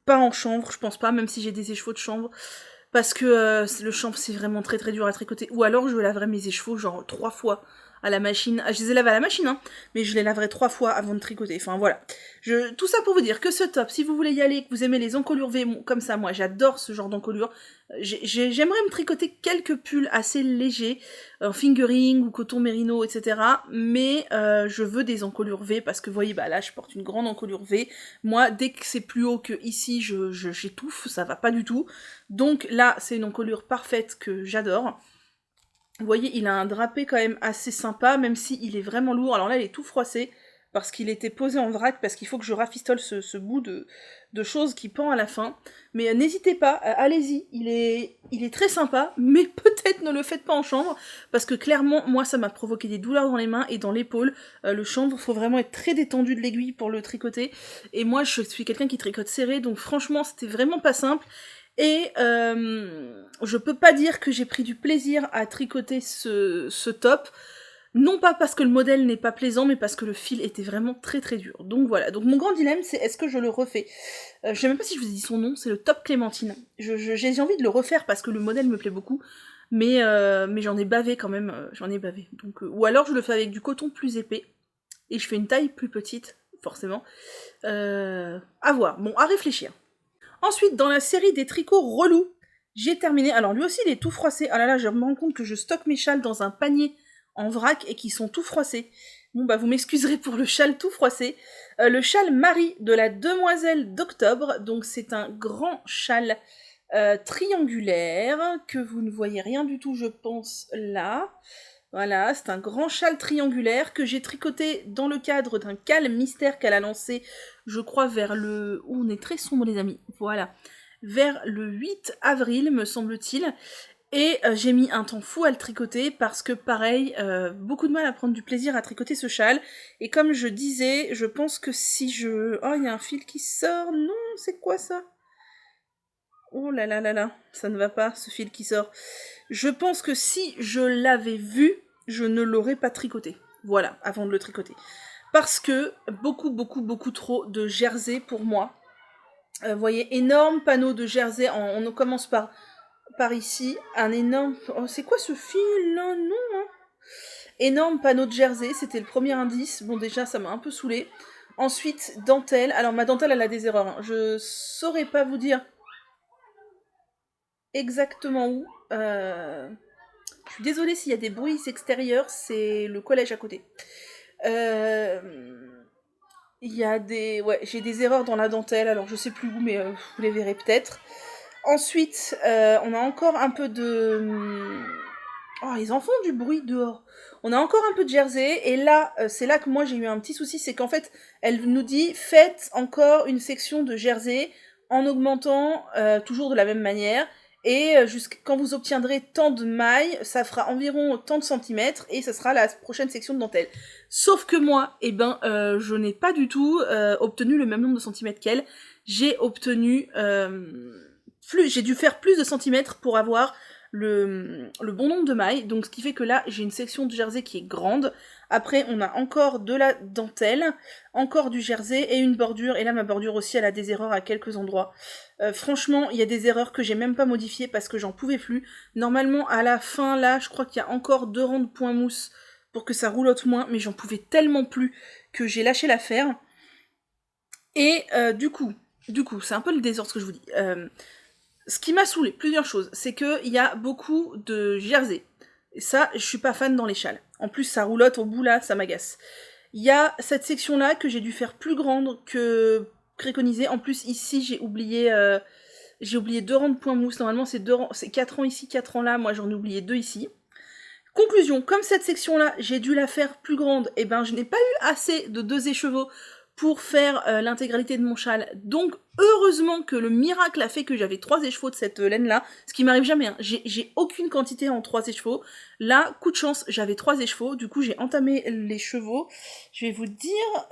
en chanvre, je pense pas, même si j'ai des écheveaux de chanvre, parce que le chanvre c'est vraiment très très dur à tricoter. Ou alors je laverai mes écheveaux genre 3 fois à la machine. Ah, je les ai lavés à la machine, hein, mais je les laverai 3 fois avant de tricoter. Enfin voilà. Tout ça pour vous dire que ce top, si vous voulez y aller, que vous aimez les encolures V, comme ça, moi j'adore ce genre d'encolure. J'aimerais me tricoter quelques pulls assez légers, en fingering ou coton mérino, etc. Mais je veux des encolures V, parce que vous voyez, bah là je porte une grande encolure V. Moi, dès que c'est plus haut que ici, j'étouffe, ça va pas du tout. Donc là, c'est une encolure parfaite que j'adore. Vous voyez, il a un drapé quand même assez sympa, même s'il est vraiment lourd. Alors là, il est tout froissé, parce qu'il était posé en vrac, parce qu'il faut que je rafistole ce bout de choses qui pend à la fin. Mais n'hésitez pas, allez-y, il est très sympa, mais peut-être ne le faites pas en chanvre, parce que clairement, moi, ça m'a provoqué des douleurs dans les mains et dans l'épaule. Le chanvre, faut vraiment être très détendu de l'aiguille pour le tricoter. Et moi, je suis quelqu'un qui tricote serré, donc franchement, c'était vraiment pas simple. Et je peux pas dire que j'ai pris du plaisir à tricoter ce top, non pas parce que le modèle n'est pas plaisant, mais parce que le fil était vraiment très très dur. Donc voilà, donc mon grand dilemme c'est est-ce que je le refais. Je sais même pas si je vous ai dit son nom, c'est le top Clémentine. J'ai envie de le refaire parce que le modèle me plaît beaucoup, mais j'en ai bavé quand même, j'en ai bavé. Donc, ou alors je le fais avec du coton plus épais, et je fais une taille plus petite, forcément. À voir, bon, à réfléchir. Ensuite, dans la série des tricots relous, j'ai terminé. Alors lui aussi, il est tout froissé. Ah là là, je me rends compte que je stocke mes châles dans un panier en vrac et qui sont tout froissés. Bon bah vous m'excuserez pour le châle tout froissé. Le châle Marie de la Demoiselle d'Octobre. Donc c'est un grand châle triangulaire que vous ne voyez rien du tout, je pense, là. Voilà, c'est un grand châle triangulaire que j'ai tricoté dans le cadre d'un calme mystère qu'elle a lancé, je crois, vers le... Ouh, on est très sombre les amis, voilà. Vers le 8 avril, me semble-t-il. Et j'ai mis un temps fou à le tricoter parce que, pareil, beaucoup de mal à prendre du plaisir à tricoter ce châle. Et comme je disais, je pense que si je... Oh, il y a un fil qui sort. Non, c'est quoi ça? Oh là là là là, ça ne va pas, ce fil qui sort. Je pense que si je l'avais vu, je ne l'aurais pas tricoté. Voilà, avant de le tricoter. Parce que beaucoup trop de jersey pour moi. Vous voyez, énorme panneau de jersey. On commence par ici. Un énorme... Oh, c'est quoi ce fil là? Non, hein. Énorme panneau de jersey, c'était le premier indice. Bon, déjà, ça m'a un peu saoulé. Ensuite, dentelle. Alors, ma dentelle, elle a des erreurs. Hein. Je saurais pas vous dire exactement où. Je suis désolée s'il y a des bruits extérieurs, c'est le collège à côté. Il y a des... Ouais, j'ai des erreurs dans la dentelle, alors je sais plus où, mais vous les verrez peut-être. Ensuite, on a encore un peu de... Oh, ils en font du bruit dehors. On a encore un peu de jersey, et là, c'est là que moi j'ai eu un petit souci, c'est qu'en fait, elle nous dit, faites encore une section de jersey en augmentant toujours de la même manière, et quand vous obtiendrez tant de mailles, ça fera environ tant de centimètres, et ça sera la prochaine section de dentelle. Sauf que moi, je n'ai pas du tout obtenu le même nombre de centimètres qu'elle. J'ai obtenu... j'ai dû faire plus de centimètres pour avoir le bon nombre de mailles, donc ce qui fait que là j'ai une section de jersey qui est grande. Après on a encore de la dentelle, encore du jersey et une bordure, et là ma bordure aussi elle a des erreurs à quelques endroits. Franchement il y a des erreurs que j'ai même pas modifiées parce que j'en pouvais plus. Normalement à la fin là je crois qu'il y a encore 2 rangs de point mousse pour que ça roulotte moins, mais j'en pouvais tellement plus que j'ai lâché l'affaire. Et du coup c'est un peu le désordre ce que je vous dis. Ce qui m'a saoulé, plusieurs choses, c'est qu'il y a beaucoup de jersey. Et ça, je suis pas fan dans les châles. En plus, ça roulotte au bout là, ça m'agace. Il y a cette section-là que j'ai dû faire plus grande que préconisé. En plus, ici, j'ai oublié 2 rangs de points mousse. Normalement, c'est 4 rangs ici, 4 rangs là. Moi, j'en ai oublié 2 ici. Conclusion, comme cette section-là, j'ai dû la faire plus grande, et ben je n'ai pas eu assez de 2 écheveaux pour faire l'intégralité de mon châle. Donc, heureusement que le miracle a fait que j'avais 3 écheveaux de cette laine-là, ce qui m'arrive jamais. Hein. J'ai aucune quantité en 3 écheveaux. Là, coup de chance, j'avais 3 écheveaux. Du coup, j'ai entamé les chevaux. Je vais vous dire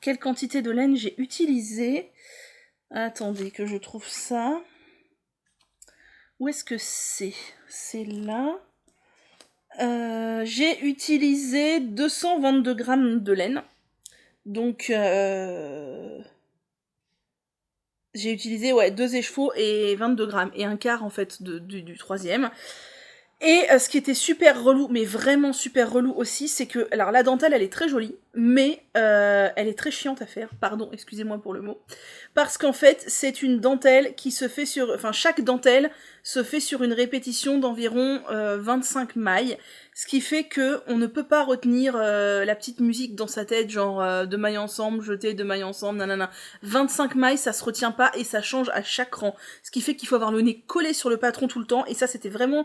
quelle quantité de laine j'ai utilisée. Attendez que je trouve ça. Où est-ce que c'est? C'est là. J'ai utilisé 222 grammes de laine. Donc, j'ai utilisé 2 écheveaux et 22 grammes. Et un quart, en fait, du troisième. Et ce qui était super relou, mais vraiment super relou aussi, c'est que... Alors, la dentelle, elle est très jolie, mais elle est très chiante à faire. Pardon, excusez-moi pour le mot. Parce qu'en fait, c'est une dentelle qui se fait sur... Enfin, chaque dentelle se fait sur une répétition d'environ 25 mailles. Ce qui fait que on ne peut pas retenir la petite musique dans sa tête, genre deux mailles ensemble, jeter deux mailles ensemble, nanana. 25 mailles, ça se retient pas et ça change à chaque rang. Ce qui fait qu'il faut avoir le nez collé sur le patron tout le temps. Et ça, c'était vraiment...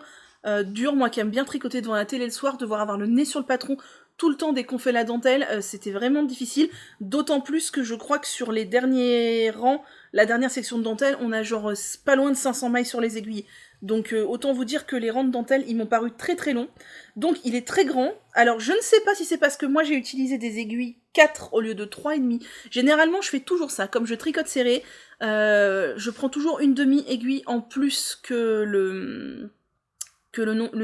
dur, moi qui aime bien tricoter devant la télé le soir, devoir avoir le nez sur le patron tout le temps dès qu'on fait la dentelle, c'était vraiment difficile, d'autant plus que je crois que sur les derniers rangs, la dernière section de dentelle, on a genre pas loin de 500 mailles sur les aiguilles. Donc autant vous dire que les rangs de dentelle, ils m'ont paru très très longs. Donc il est très grand. Alors je ne sais pas si c'est parce que moi j'ai utilisé des aiguilles 4 au lieu de 3,5. Généralement je fais toujours ça, comme je tricote serré, je prends toujours une demi-aiguille en plus que le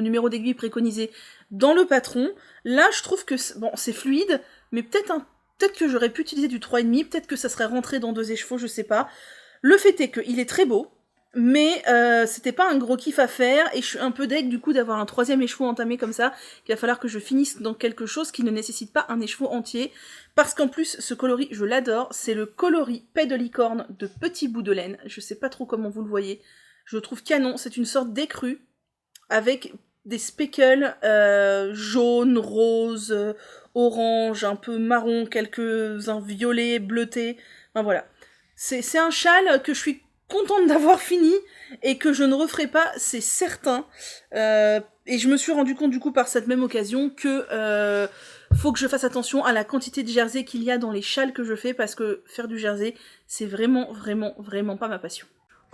numéro d'aiguille préconisé dans le patron. Là, je trouve que c'est fluide, mais peut-être que j'aurais pu utiliser du 3,5, peut-être que ça serait rentré dans 2 écheveaux, je sais pas. Le fait est qu'il est très beau, mais c'était pas un gros kiff à faire, et je suis un peu deg du coup d'avoir un 3e écheveau entamé comme ça, qu'il va falloir que je finisse dans quelque chose qui ne nécessite pas un écheveau entier, parce qu'en plus, ce coloris, je l'adore, c'est le coloris paix de licorne de Petit Bout de Laine, je sais pas trop comment vous le voyez, je le trouve canon, c'est une sorte d'écru, avec des speckles jaunes, roses, orange, un peu marron, quelques-uns violets, bleutés. Enfin voilà. C'est un châle que je suis contente d'avoir fini et que je ne referai pas, c'est certain. Et je me suis rendu compte du coup par cette même occasion que faut que je fasse attention à la quantité de jersey qu'il y a dans les châles que je fais, parce que faire du jersey, c'est vraiment, vraiment, vraiment pas ma passion.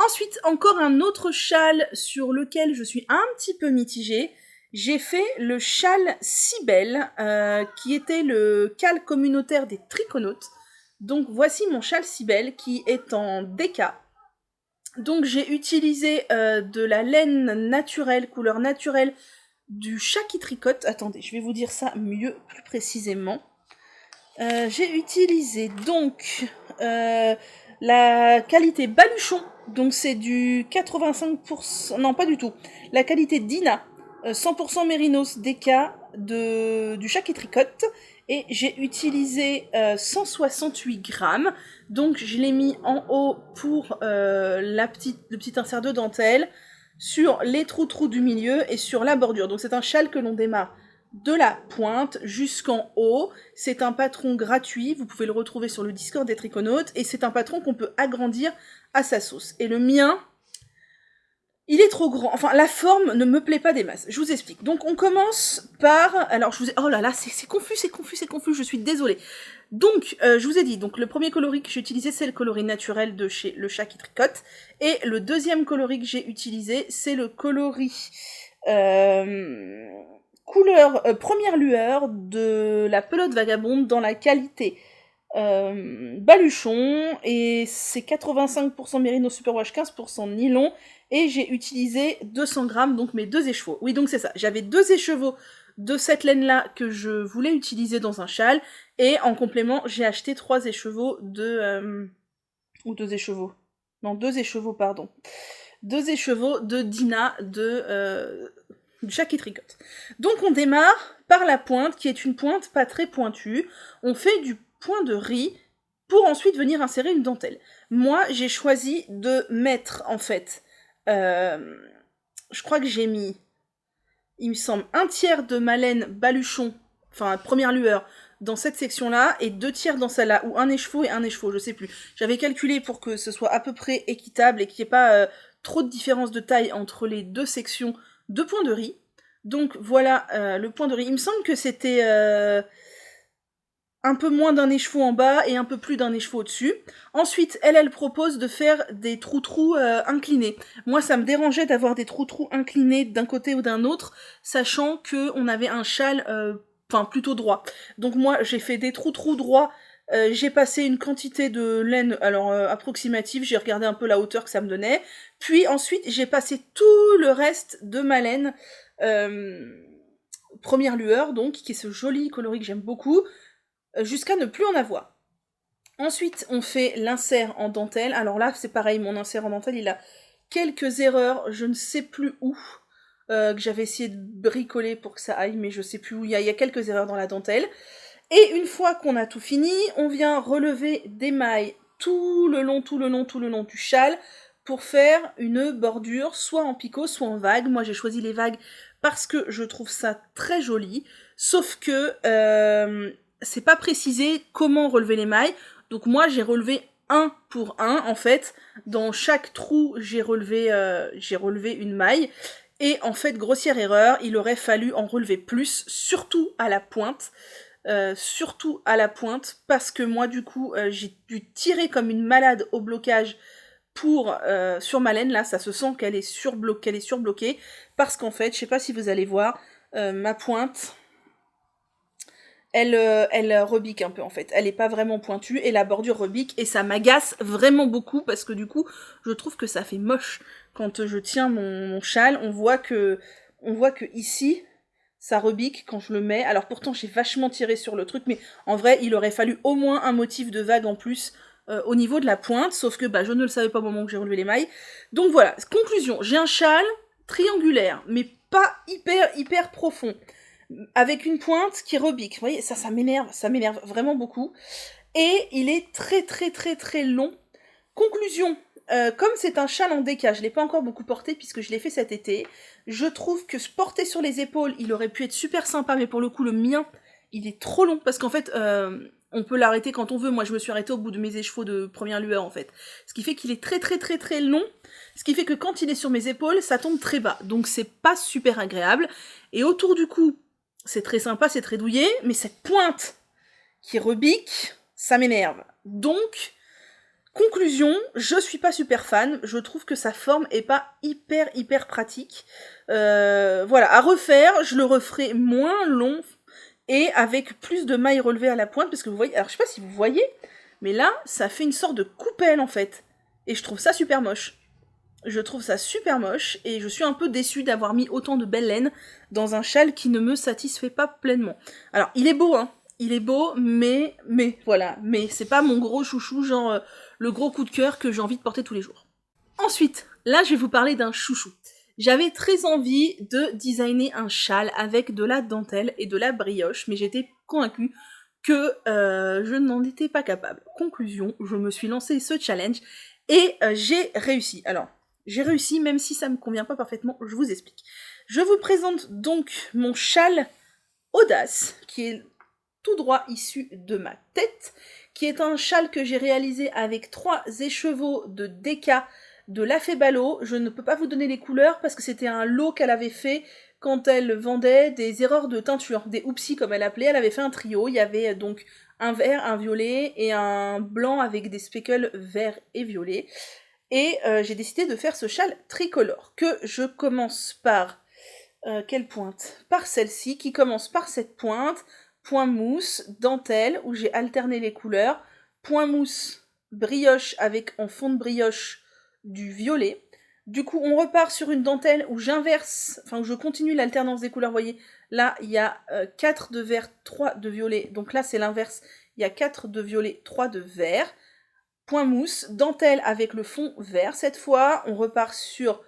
Ensuite, encore un autre châle sur lequel je suis un petit peu mitigée. J'ai fait le châle Cybèle, qui était le châle communautaire des triconautes. Donc voici mon châle Cybèle qui est en DK. Donc j'ai utilisé de la laine naturelle, couleur naturelle, du chat qui tricote. Attendez, je vais vous dire ça mieux, plus précisément. J'ai utilisé donc la qualité baluchon, donc c'est du 85%, non pas du tout, la qualité Dina, 100% mérinos DK du chat qui tricote, et j'ai utilisé 168 grammes, donc je l'ai mis en haut pour le petit insert de dentelle, sur les trous du milieu et sur la bordure. Donc c'est un châle que l'on démarre de la pointe jusqu'en haut. C'est un patron gratuit, vous pouvez le retrouver sur le Discord des Triconautes, et c'est un patron qu'on peut agrandir à sa sauce. Et le mien, il est trop grand, enfin la forme ne me plaît pas des masses. Je vous explique. Donc on commence par, alors je vous ai, oh là là, c'est confus, je suis désolée. Donc, je vous ai dit, donc le premier coloris que j'ai utilisé, c'est le coloris naturel de chez Le Chat qui tricote, et le deuxième coloris que j'ai utilisé, c'est le coloris couleur première lueur de la pelote vagabonde dans la qualité baluchon, et c'est 85% mérino superwash, 15% nylon, et j'ai utilisé 200 grammes, donc mes 2 écheveaux. Oui, donc c'est ça, j'avais 2 écheveaux de cette laine-là que je voulais utiliser dans un châle, et en complément, j'ai acheté 3 écheveaux de... ou 2 écheveaux. Non, 2 écheveaux, pardon. 2 écheveaux de Dina du chat qui tricote. Donc on démarre par la pointe, qui est une pointe pas très pointue. On fait du point de riz pour ensuite venir insérer une dentelle. Moi, j'ai choisi de mettre, en fait, je crois que j'ai mis, il me semble, 1/3 de ma laine baluchon, enfin première lueur, dans cette section-là, et 2/3 dans celle-là, ou un écheveau et un écheveau, je sais plus. J'avais calculé pour que ce soit à peu près équitable et qu'il n'y ait pas trop de différence de taille entre les deux sections de points de riz. Donc voilà le point de riz. Il me semble que c'était un peu moins d'un écheveau en bas et un peu plus d'un écheveau au-dessus. Ensuite, elle propose de faire des trous-trous inclinés. Moi, ça me dérangeait d'avoir des trous-trous inclinés d'un côté ou d'un autre, sachant qu'on avait un châle plutôt droit. Donc moi, j'ai fait des trous-trous droits. J'ai passé une quantité de laine, alors approximative, j'ai regardé un peu la hauteur que ça me donnait. Puis ensuite, j'ai passé tout le reste de ma laine première lueur, donc, qui est ce joli coloris que j'aime beaucoup, jusqu'à ne plus en avoir. Ensuite, on fait l'insert en dentelle. Alors là, c'est pareil, mon insert en dentelle, il a quelques erreurs, je ne sais plus où, que j'avais essayé de bricoler pour que ça aille, mais je sais plus où, il y a quelques erreurs dans la dentelle. Et une fois qu'on a tout fini, on vient relever des mailles tout le long du châle pour faire une bordure, soit en picot, soit en vague. Moi, j'ai choisi les vagues parce que je trouve ça très joli, sauf que c'est pas précisé comment relever les mailles. Donc moi, j'ai relevé 1 pour 1, en fait. Dans chaque trou, j'ai relevé une maille. Et en fait, grossière erreur, il aurait fallu en relever plus, surtout à la pointe. Parce que moi du coup j'ai dû tirer comme une malade au blocage sur ma laine. Là ça se sent qu'elle est surbloquée, parce qu'en fait, je sais pas si vous allez voir, ma pointe elle rebique un peu, en fait, elle est pas vraiment pointue et la bordure rebique, et ça m'agace vraiment beaucoup parce que du coup je trouve que ça fait moche. Quand je tiens mon châle, on voit que ici ça rebique quand je le mets. Alors pourtant j'ai vachement tiré sur le truc, mais en vrai il aurait fallu au moins un motif de vague en plus au niveau de la pointe, sauf que je ne le savais pas au moment où j'ai relevé les mailles. Donc voilà, conclusion, j'ai un châle triangulaire, mais pas hyper profond, avec une pointe qui rebique. Vous voyez, ça m'énerve vraiment beaucoup. Et il est très long. Conclusion, comme c'est un châle en déca, je l'ai pas encore beaucoup porté puisque je l'ai fait cet été, je trouve que se porter sur les épaules, il aurait pu être super sympa, mais pour le coup, le mien, il est trop long, parce qu'en fait, On peut l'arrêter quand on veut, moi je me suis arrêtée au bout de mes écheveaux de première lueur en fait. Ce qui fait qu'il est très très très très long, ce qui fait que quand il est sur mes épaules, ça tombe très bas. Donc c'est pas super agréable. Et autour du cou, c'est très sympa, c'est très douillet, mais cette pointe qui rebique, ça m'énerve. Donc, conclusion, je suis pas super fan, je trouve que sa forme est pas hyper pratique. Voilà, à refaire, je le referai moins long et avec plus de mailles relevées à la pointe, parce que vous voyez, alors je sais pas si vous voyez, mais là, ça fait une sorte de coupelle en fait. Et je trouve ça super moche. Je trouve ça super moche, et je suis un peu déçue d'avoir mis autant de belle laine dans un châle qui ne me satisfait pas pleinement. Alors, il est beau, hein, il est beau, mais voilà, mais c'est pas mon gros chouchou, genre le gros coup de cœur que j'ai envie de porter tous les jours. Ensuite, là, je vais vous parler d'un chouchou. J'avais très envie de designer un châle avec de la dentelle et de la brioche, mais j'étais convaincue que je n'en étais pas capable. Conclusion, je me suis lancé ce challenge et j'ai réussi. Alors, j'ai réussi même si ça me convient pas parfaitement, je vous explique. Je vous présente donc mon châle Audace, qui est tout droit issu de ma tête, qui est un châle que j'ai réalisé avec 3 écheveaux de Deka de La Fée Ballot. Je ne peux pas vous donner les couleurs parce que c'était un lot qu'elle avait fait quand elle vendait des erreurs de teinture, des oupsies comme elle appelait. Elle avait fait un trio, il y avait donc un vert, un violet et un blanc avec des speckles verts et violets. Et j'ai décidé de faire ce châle tricolore, que je commence par... quelle pointe? Par celle-ci, qui commence par cette pointe, point mousse, dentelle, où j'ai alterné les couleurs, point mousse, brioche avec en fond de brioche du violet. Du coup, on repart sur une dentelle où j'inverse, enfin où je continue l'alternance des couleurs, vous voyez, là, il y a 4 de vert, 3 de violet, donc là, c'est l'inverse, il y a 4 de violet, 3 de vert. Point mousse, dentelle avec le fond vert, cette fois, on repart sur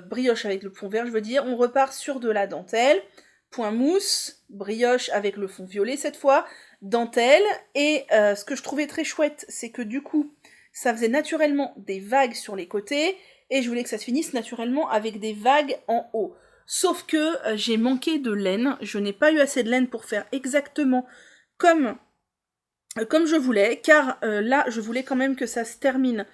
brioche avec le fond vert, je veux dire, on repart sur de la dentelle, point mousse, brioche avec le fond violet cette fois, dentelle, et ce que je trouvais très chouette, c'est que du coup, ça faisait naturellement des vagues sur les côtés, et je voulais que ça se finisse naturellement avec des vagues en haut. Sauf que j'ai manqué de laine, je n'ai pas eu assez de laine pour faire exactement comme je voulais, car là, je voulais quand même que ça se termine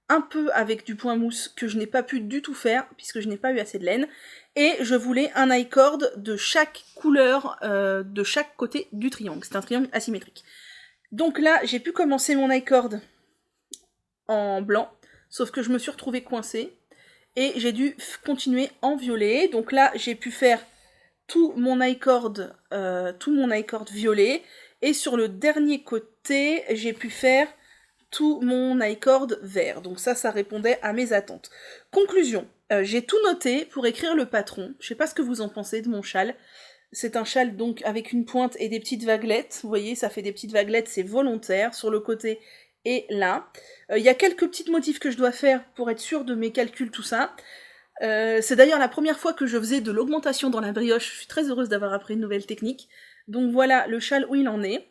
un peu avec du point mousse que je n'ai pas pu du tout faire, puisque je n'ai pas eu assez de laine, et je voulais un i-cord de chaque couleur, de chaque côté du triangle. C'est un triangle asymétrique. Donc là, j'ai pu commencer mon i-cord en blanc, sauf que je me suis retrouvée coincée, et j'ai dû continuer en violet. Donc là, j'ai pu faire tout mon i-cord violet, et sur le dernier côté, j'ai pu faire tout mon i-cord vert. Donc ça répondait à mes attentes. Conclusion, j'ai tout noté pour écrire le patron. Je sais pas ce que vous en pensez de mon châle. C'est un châle donc avec une pointe et des petites vaguelettes. Vous voyez, ça fait des petites vaguelettes, c'est volontaire, sur le côté et là. Il y a quelques petits motifs que je dois faire pour être sûre de mes calculs, tout ça. C'est d'ailleurs la première fois que je faisais de l'augmentation dans la brioche. Je suis très heureuse d'avoir appris une nouvelle technique. Donc voilà le châle où il en est.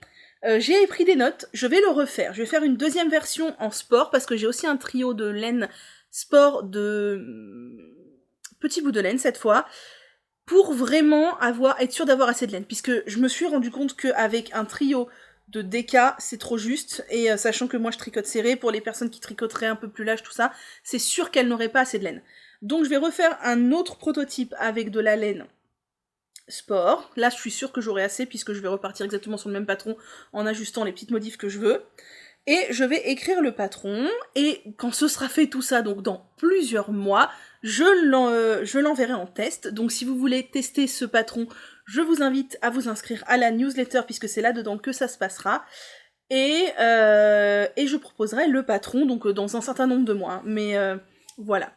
J'ai pris des notes, je vais le refaire. Je vais faire une deuxième version en sport, parce que j'ai aussi un trio de laine sport de petits bouts de laine cette fois, pour vraiment être sûre d'avoir assez de laine, puisque je me suis rendu compte qu'avec un trio de DK, c'est trop juste, et sachant que moi je tricote serré, pour les personnes qui tricoteraient un peu plus large, tout ça, c'est sûr qu'elles n'auraient pas assez de laine. Donc je vais refaire un autre prototype avec de la laine sport. Là, je suis sûre que j'aurai assez, puisque je vais repartir exactement sur le même patron en ajustant les petites modifs que je veux. Et je vais écrire le patron, et quand ce sera fait tout ça, donc dans plusieurs mois, je l'enverrai en test. Donc si vous voulez tester ce patron, je vous invite à vous inscrire à la newsletter, puisque c'est là-dedans que ça se passera. Et je proposerai le patron, donc dans un certain nombre de mois. Mais voilà.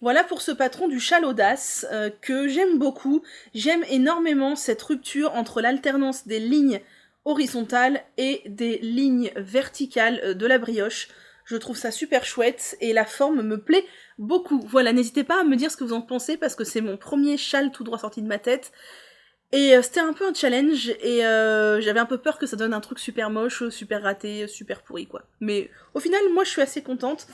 Voilà pour ce patron du châle Audace, que j'aime beaucoup. J'aime énormément cette rupture entre l'alternance des lignes horizontales et des lignes verticales de la brioche. Je trouve ça super chouette, et la forme me plaît beaucoup. Voilà, n'hésitez pas à me dire ce que vous en pensez, parce que c'est mon premier châle tout droit sorti de ma tête. Et c'était un peu un challenge, et j'avais un peu peur que ça donne un truc super moche, super raté, super pourri, quoi. Mais au final, moi je suis assez contente.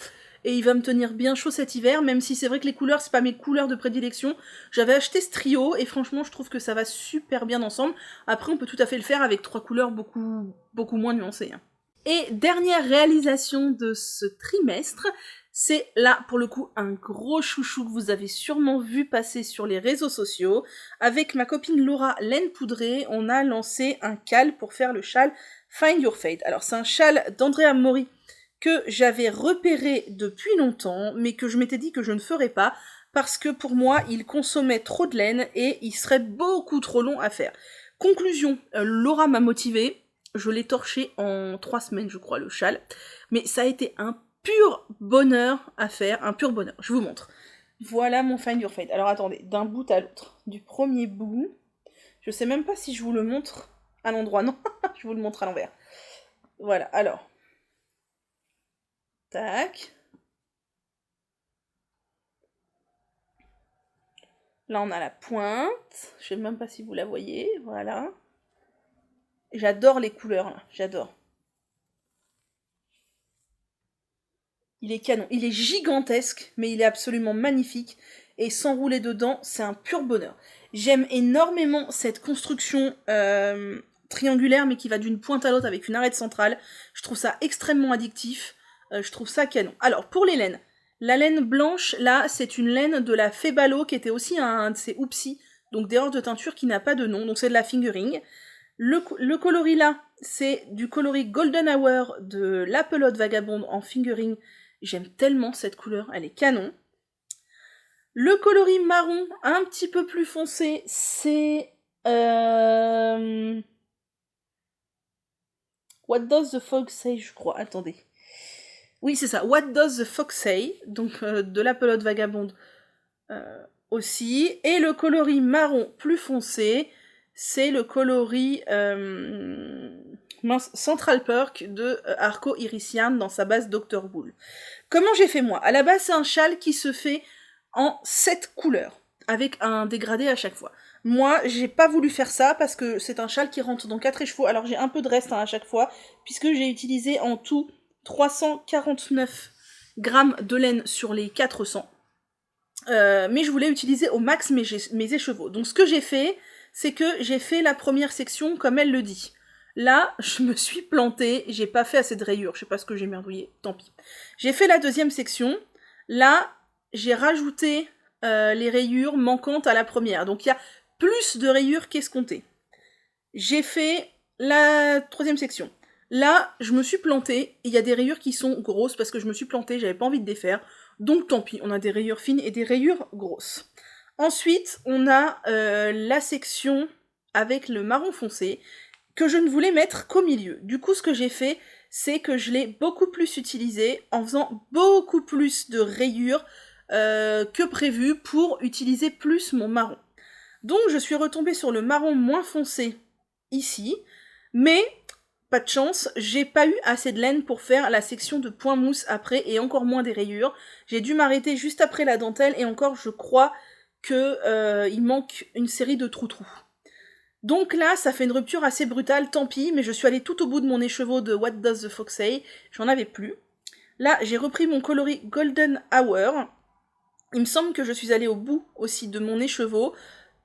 et il va me tenir bien chaud cet hiver, même si c'est vrai que les couleurs, c'est pas mes couleurs de prédilection. J'avais acheté ce trio, et franchement, je trouve que ça va super bien ensemble. Après, on peut tout à fait le faire avec 3 couleurs beaucoup moins nuancées. Hein. Et dernière réalisation de ce trimestre, c'est là, pour le coup, un gros chouchou que vous avez sûrement vu passer sur les réseaux sociaux. Avec ma copine Laura Laine Poudrée, on a lancé un cal pour faire le châle Find Your Fate. Alors, c'est un châle d'Andrea Mori que j'avais repéré depuis longtemps, mais que je m'étais dit que je ne ferais pas, parce que pour moi, il consommait trop de laine et il serait beaucoup trop long à faire. Conclusion, Laura m'a motivée. Je l'ai torché en 3 semaines, je crois, le châle. Mais ça a été un pur bonheur à faire, un pur bonheur. Je vous montre. Voilà mon Find Your Fate. Alors attendez, d'un bout à l'autre. Du premier bout, je sais même pas si je vous le montre à l'endroit. Non, je vous le montre à l'envers. Voilà, alors. Tac. Là, on a la pointe. Je sais même pas si vous la voyez. Voilà. J'adore les couleurs, là. J'adore. Il est canon. Il est gigantesque, mais il est absolument magnifique. Et s'enrouler dedans, c'est un pur bonheur. J'aime énormément cette construction triangulaire, mais qui va d'une pointe à l'autre avec une arête centrale. Je trouve ça extrêmement addictif. Je trouve ça canon. Alors, pour les laines. La laine blanche, là, c'est une laine de la Febalo, qui était aussi un de ces Oupsi, donc d'erreur de teinture qui n'a pas de nom, donc c'est de la fingering. Le coloris là, c'est du coloris Golden Hour de la pelote vagabonde en fingering. J'aime tellement cette couleur, elle est canon. Le coloris marron, un petit peu plus foncé, c'est... What Does the Fog Say, je crois. Attendez. Oui, c'est ça. What Does the Fox Say, donc de la pelote vagabonde aussi. Et le coloris marron plus foncé, c'est le coloris Central Perk de Arco Irisian dans sa base Dr. Wool. Comment j'ai fait moi? À la base, c'est un châle qui se fait en 7 couleurs, avec un dégradé à chaque fois. Moi, j'ai pas voulu faire ça parce que c'est un châle qui rentre dans 4 écheveaux, alors j'ai un peu de reste à chaque fois, puisque j'ai utilisé en tout 349 grammes de laine sur les 400. Mais je voulais utiliser au max mes écheveaux. Donc ce que j'ai fait, c'est que j'ai fait la première section comme elle le dit. Là, je me suis plantée, j'ai pas fait assez de rayures, je sais pas ce que j'ai merdouillé, tant pis. J'ai fait la deuxième section, là, j'ai rajouté les rayures manquantes à la première, donc il y a plus de rayures qu'escompté. J'ai fait la troisième section. Là, je me suis plantée, il y a des rayures qui sont grosses parce que je me suis plantée, j'avais pas envie de défaire, donc tant pis, on a des rayures fines et des rayures grosses. Ensuite, on a la section avec le marron foncé, que je ne voulais mettre qu'au milieu. Du coup, ce que j'ai fait, c'est que je l'ai beaucoup plus utilisé en faisant beaucoup plus de rayures que prévu pour utiliser plus mon marron. Donc, je suis retombée sur le marron moins foncé ici, mais pas de chance, j'ai pas eu assez de laine pour faire la section de point mousse après et encore moins des rayures. J'ai dû m'arrêter juste après la dentelle et encore, je crois que il manque une série de trous-trous. Donc là, ça fait une rupture assez brutale, tant pis, mais je suis allée tout au bout de mon écheveau de What Does the Fox Say, j'en avais plus. Là, j'ai repris mon coloris Golden Hour. Il me semble que je suis allée au bout aussi de mon écheveau.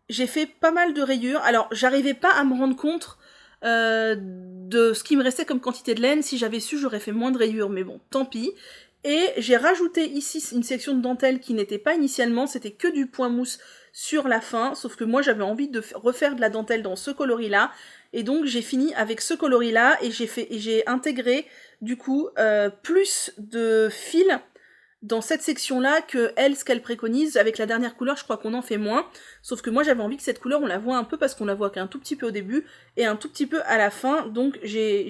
J'ai fait pas mal de rayures. Alors, j'arrivais pas à me rendre compte de ce qui me restait comme quantité de laine. Si j'avais su, j'aurais fait moins de rayures, mais bon, tant pis. Et j'ai rajouté ici une section de dentelle qui n'était pas initialement, c'était que du point mousse sur la fin, sauf que moi j'avais envie de refaire de la dentelle dans ce coloris-là, et donc j'ai fini avec ce coloris-là, et j'ai intégré du coup plus de fils dans cette section-là que elle, ce qu'elle préconise. Avec la dernière couleur, je crois qu'on en fait moins, sauf que moi j'avais envie que cette couleur on la voit un peu parce qu'on la voit qu'un tout petit peu au début et un tout petit peu à la fin, donc j'ai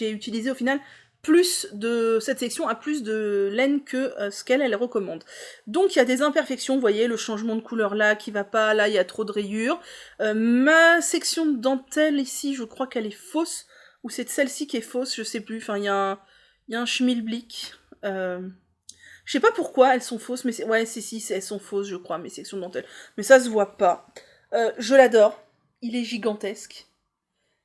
utilisé au final plus de cette section a plus de laine que ce qu'elle recommande. Donc il y a des imperfections, vous voyez le changement de couleur là qui va pas, là il y a trop de rayures. Ma section de dentelle ici, je crois qu'elle est fausse, ou c'est celle-ci qui est fausse, je sais plus, enfin il y a un schmilblick. Je sais pas pourquoi elles sont fausses, mais elles sont fausses, je crois, mes sections de dentelle. Mais ça se voit pas. Je l'adore. Il est gigantesque.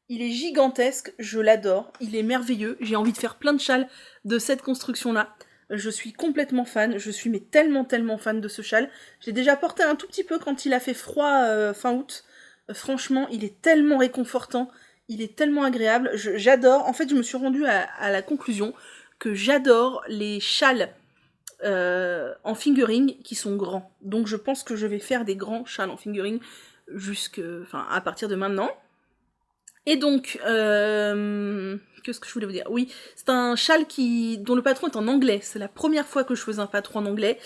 Il est gigantesque, je l'adore. Il est merveilleux. J'ai envie de faire plein de châles de cette construction-là. Je suis complètement fan, je suis mais tellement fan de ce châle. Je l'ai déjà porté un tout petit peu quand il a fait froid fin août. Franchement, il est tellement réconfortant, il est tellement agréable. J'adore, en fait je me suis rendue à la conclusion que j'adore les châles en fingering qui sont grands. Donc je pense que je vais faire des grands châles en fingering à partir de maintenant. Et donc, qu'est-ce que je voulais vous dire? Oui, c'est un châle dont le patron est en anglais. C'est la première fois que je faisais un patron en anglais.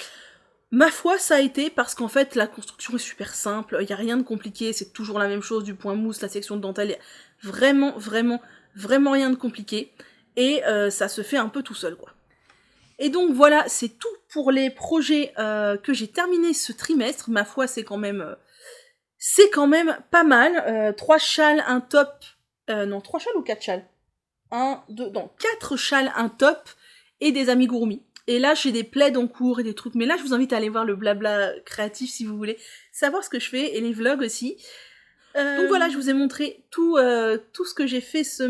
Ma foi, ça a été parce qu'en fait, la construction est super simple. Il n'y a rien de compliqué. C'est toujours la même chose, du point mousse, la section de dentelle. Vraiment rien de compliqué. Et ça se fait un peu tout seul, quoi. Et donc voilà, c'est tout pour les projets que j'ai terminés ce trimestre. Ma foi, c'est quand même pas mal. 3 châles, un top. Non, 3 châles ou 4 châles 4 châles, un top et des amigurumis. Et là, j'ai des plaids en cours et des trucs. Mais là, je vous invite à aller voir le blabla créatif si vous voulez savoir ce que je fais et les vlogs aussi. Donc voilà, je vous ai montré tout ce que j'ai fait ce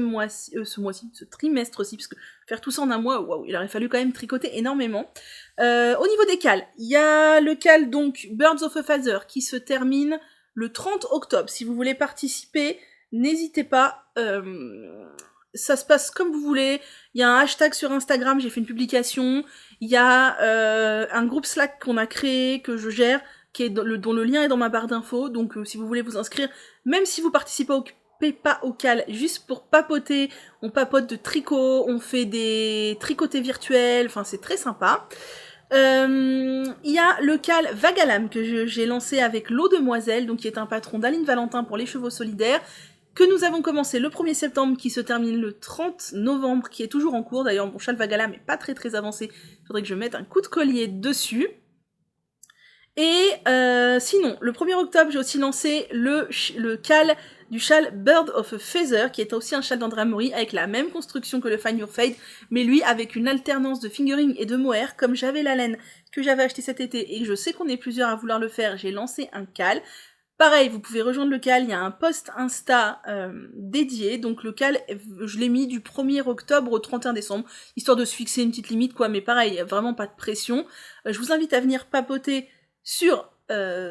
trimestre aussi, parce que faire tout ça en un mois, waouh, il aurait fallu quand même tricoter énormément. Au niveau des cales, il y a le cal donc Birds of a Feather qui se termine le 30 octobre. Si vous voulez participer, n'hésitez pas. Ça se passe comme vous voulez. Il y a un hashtag sur Instagram, j'ai fait une publication. Il y a un groupe Slack qu'on a créé, que je gère, dont le lien est dans ma barre d'infos. Donc si vous voulez vous inscrire, même si vous participez pas au cal, juste pour papoter, on papote de tricot, on fait des tricotés virtuels, enfin c'est très sympa. Il y a le cal Vagalam que j'ai lancé avec l'eau demoiselle, donc qui est un patron d'Aline Valentin pour les chevaux solidaires, que nous avons commencé le 1er septembre, qui se termine le 30 novembre, qui est toujours en cours. D'ailleurs, mon châle Vagalam est pas très avancé, il faudrait que je mette un coup de collier dessus. Et sinon, le 1er octobre, j'ai aussi lancé le cal du châle Bird of a Feather, qui est aussi un châle d'Andrea Mori, avec la même construction que le Find Your Fade, mais lui avec une alternance de fingering et de mohair. Comme j'avais la laine que j'avais acheté cet été, et je sais qu'on est plusieurs à vouloir le faire, j'ai lancé un cal. Pareil, vous pouvez rejoindre le cal, il y a un post Insta dédié, donc le cal, je l'ai mis du 1er octobre au 31 décembre, histoire de se fixer une petite limite, quoi, mais pareil, vraiment pas de pression. Je vous invite à venir papoter sur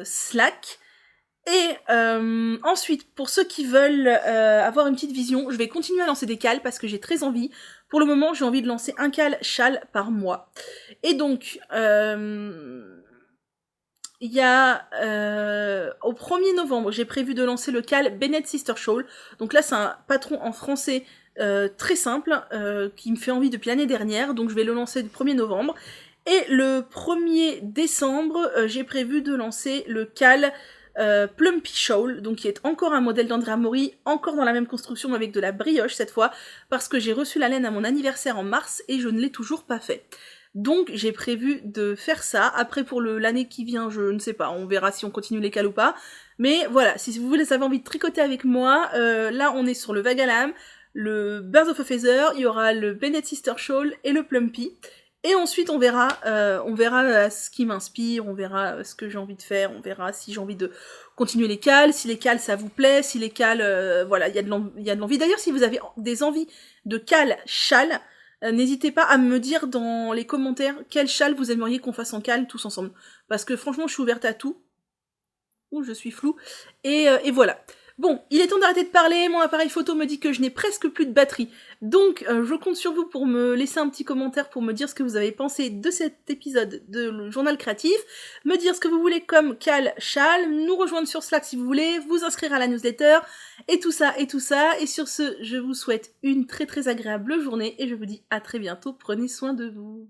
Slack. Et ensuite, pour ceux qui veulent avoir une petite vision, je vais continuer à lancer des cals parce que j'ai très envie. Pour le moment, j'ai envie de lancer un cal châle par mois. Et donc, il y a au 1er novembre, j'ai prévu de lancer le cal Bennett Sister Shawl. Donc là, c'est un patron en français très simple qui me fait envie depuis l'année dernière. Donc je vais le lancer le 1er novembre. Et le 1er décembre, j'ai prévu de lancer le cal Plumpy Shawl, donc qui est encore un modèle d'Andrea Mori, encore dans la même construction avec de la brioche cette fois, parce que j'ai reçu la laine à mon anniversaire en mars et je ne l'ai toujours pas fait. Donc j'ai prévu de faire ça. Après pour l'année qui vient, je ne sais pas, on verra si on continue les cals ou pas. Mais voilà, si vous avez envie de tricoter avec moi, là on est sur le Vagalam, le Birds of a Feather, il y aura le Bennett Sister Shawl et le Plumpy. Et ensuite, on verra ce qui m'inspire, on verra ce que j'ai envie de faire, on verra si j'ai envie de continuer les cals, si les cals ça vous plaît, si les cals, voilà, il y a de l'envie. D'ailleurs, si vous avez des envies de cals châle, n'hésitez pas à me dire dans les commentaires quel châle vous aimeriez qu'on fasse en cal tous ensemble. Parce que franchement, je suis ouverte à tout. Ouh, je suis floue. Et voilà. Bon, il est temps d'arrêter de parler, mon appareil photo me dit que je n'ai presque plus de batterie. Donc, je compte sur vous pour me laisser un petit commentaire pour me dire ce que vous avez pensé de cet épisode de le journal créatif, me dire ce que vous voulez comme cal, châle, nous rejoindre sur Slack si vous voulez, vous inscrire à la newsletter, et tout ça. Et sur ce, je vous souhaite une très agréable journée, et je vous dis à très bientôt, prenez soin de vous.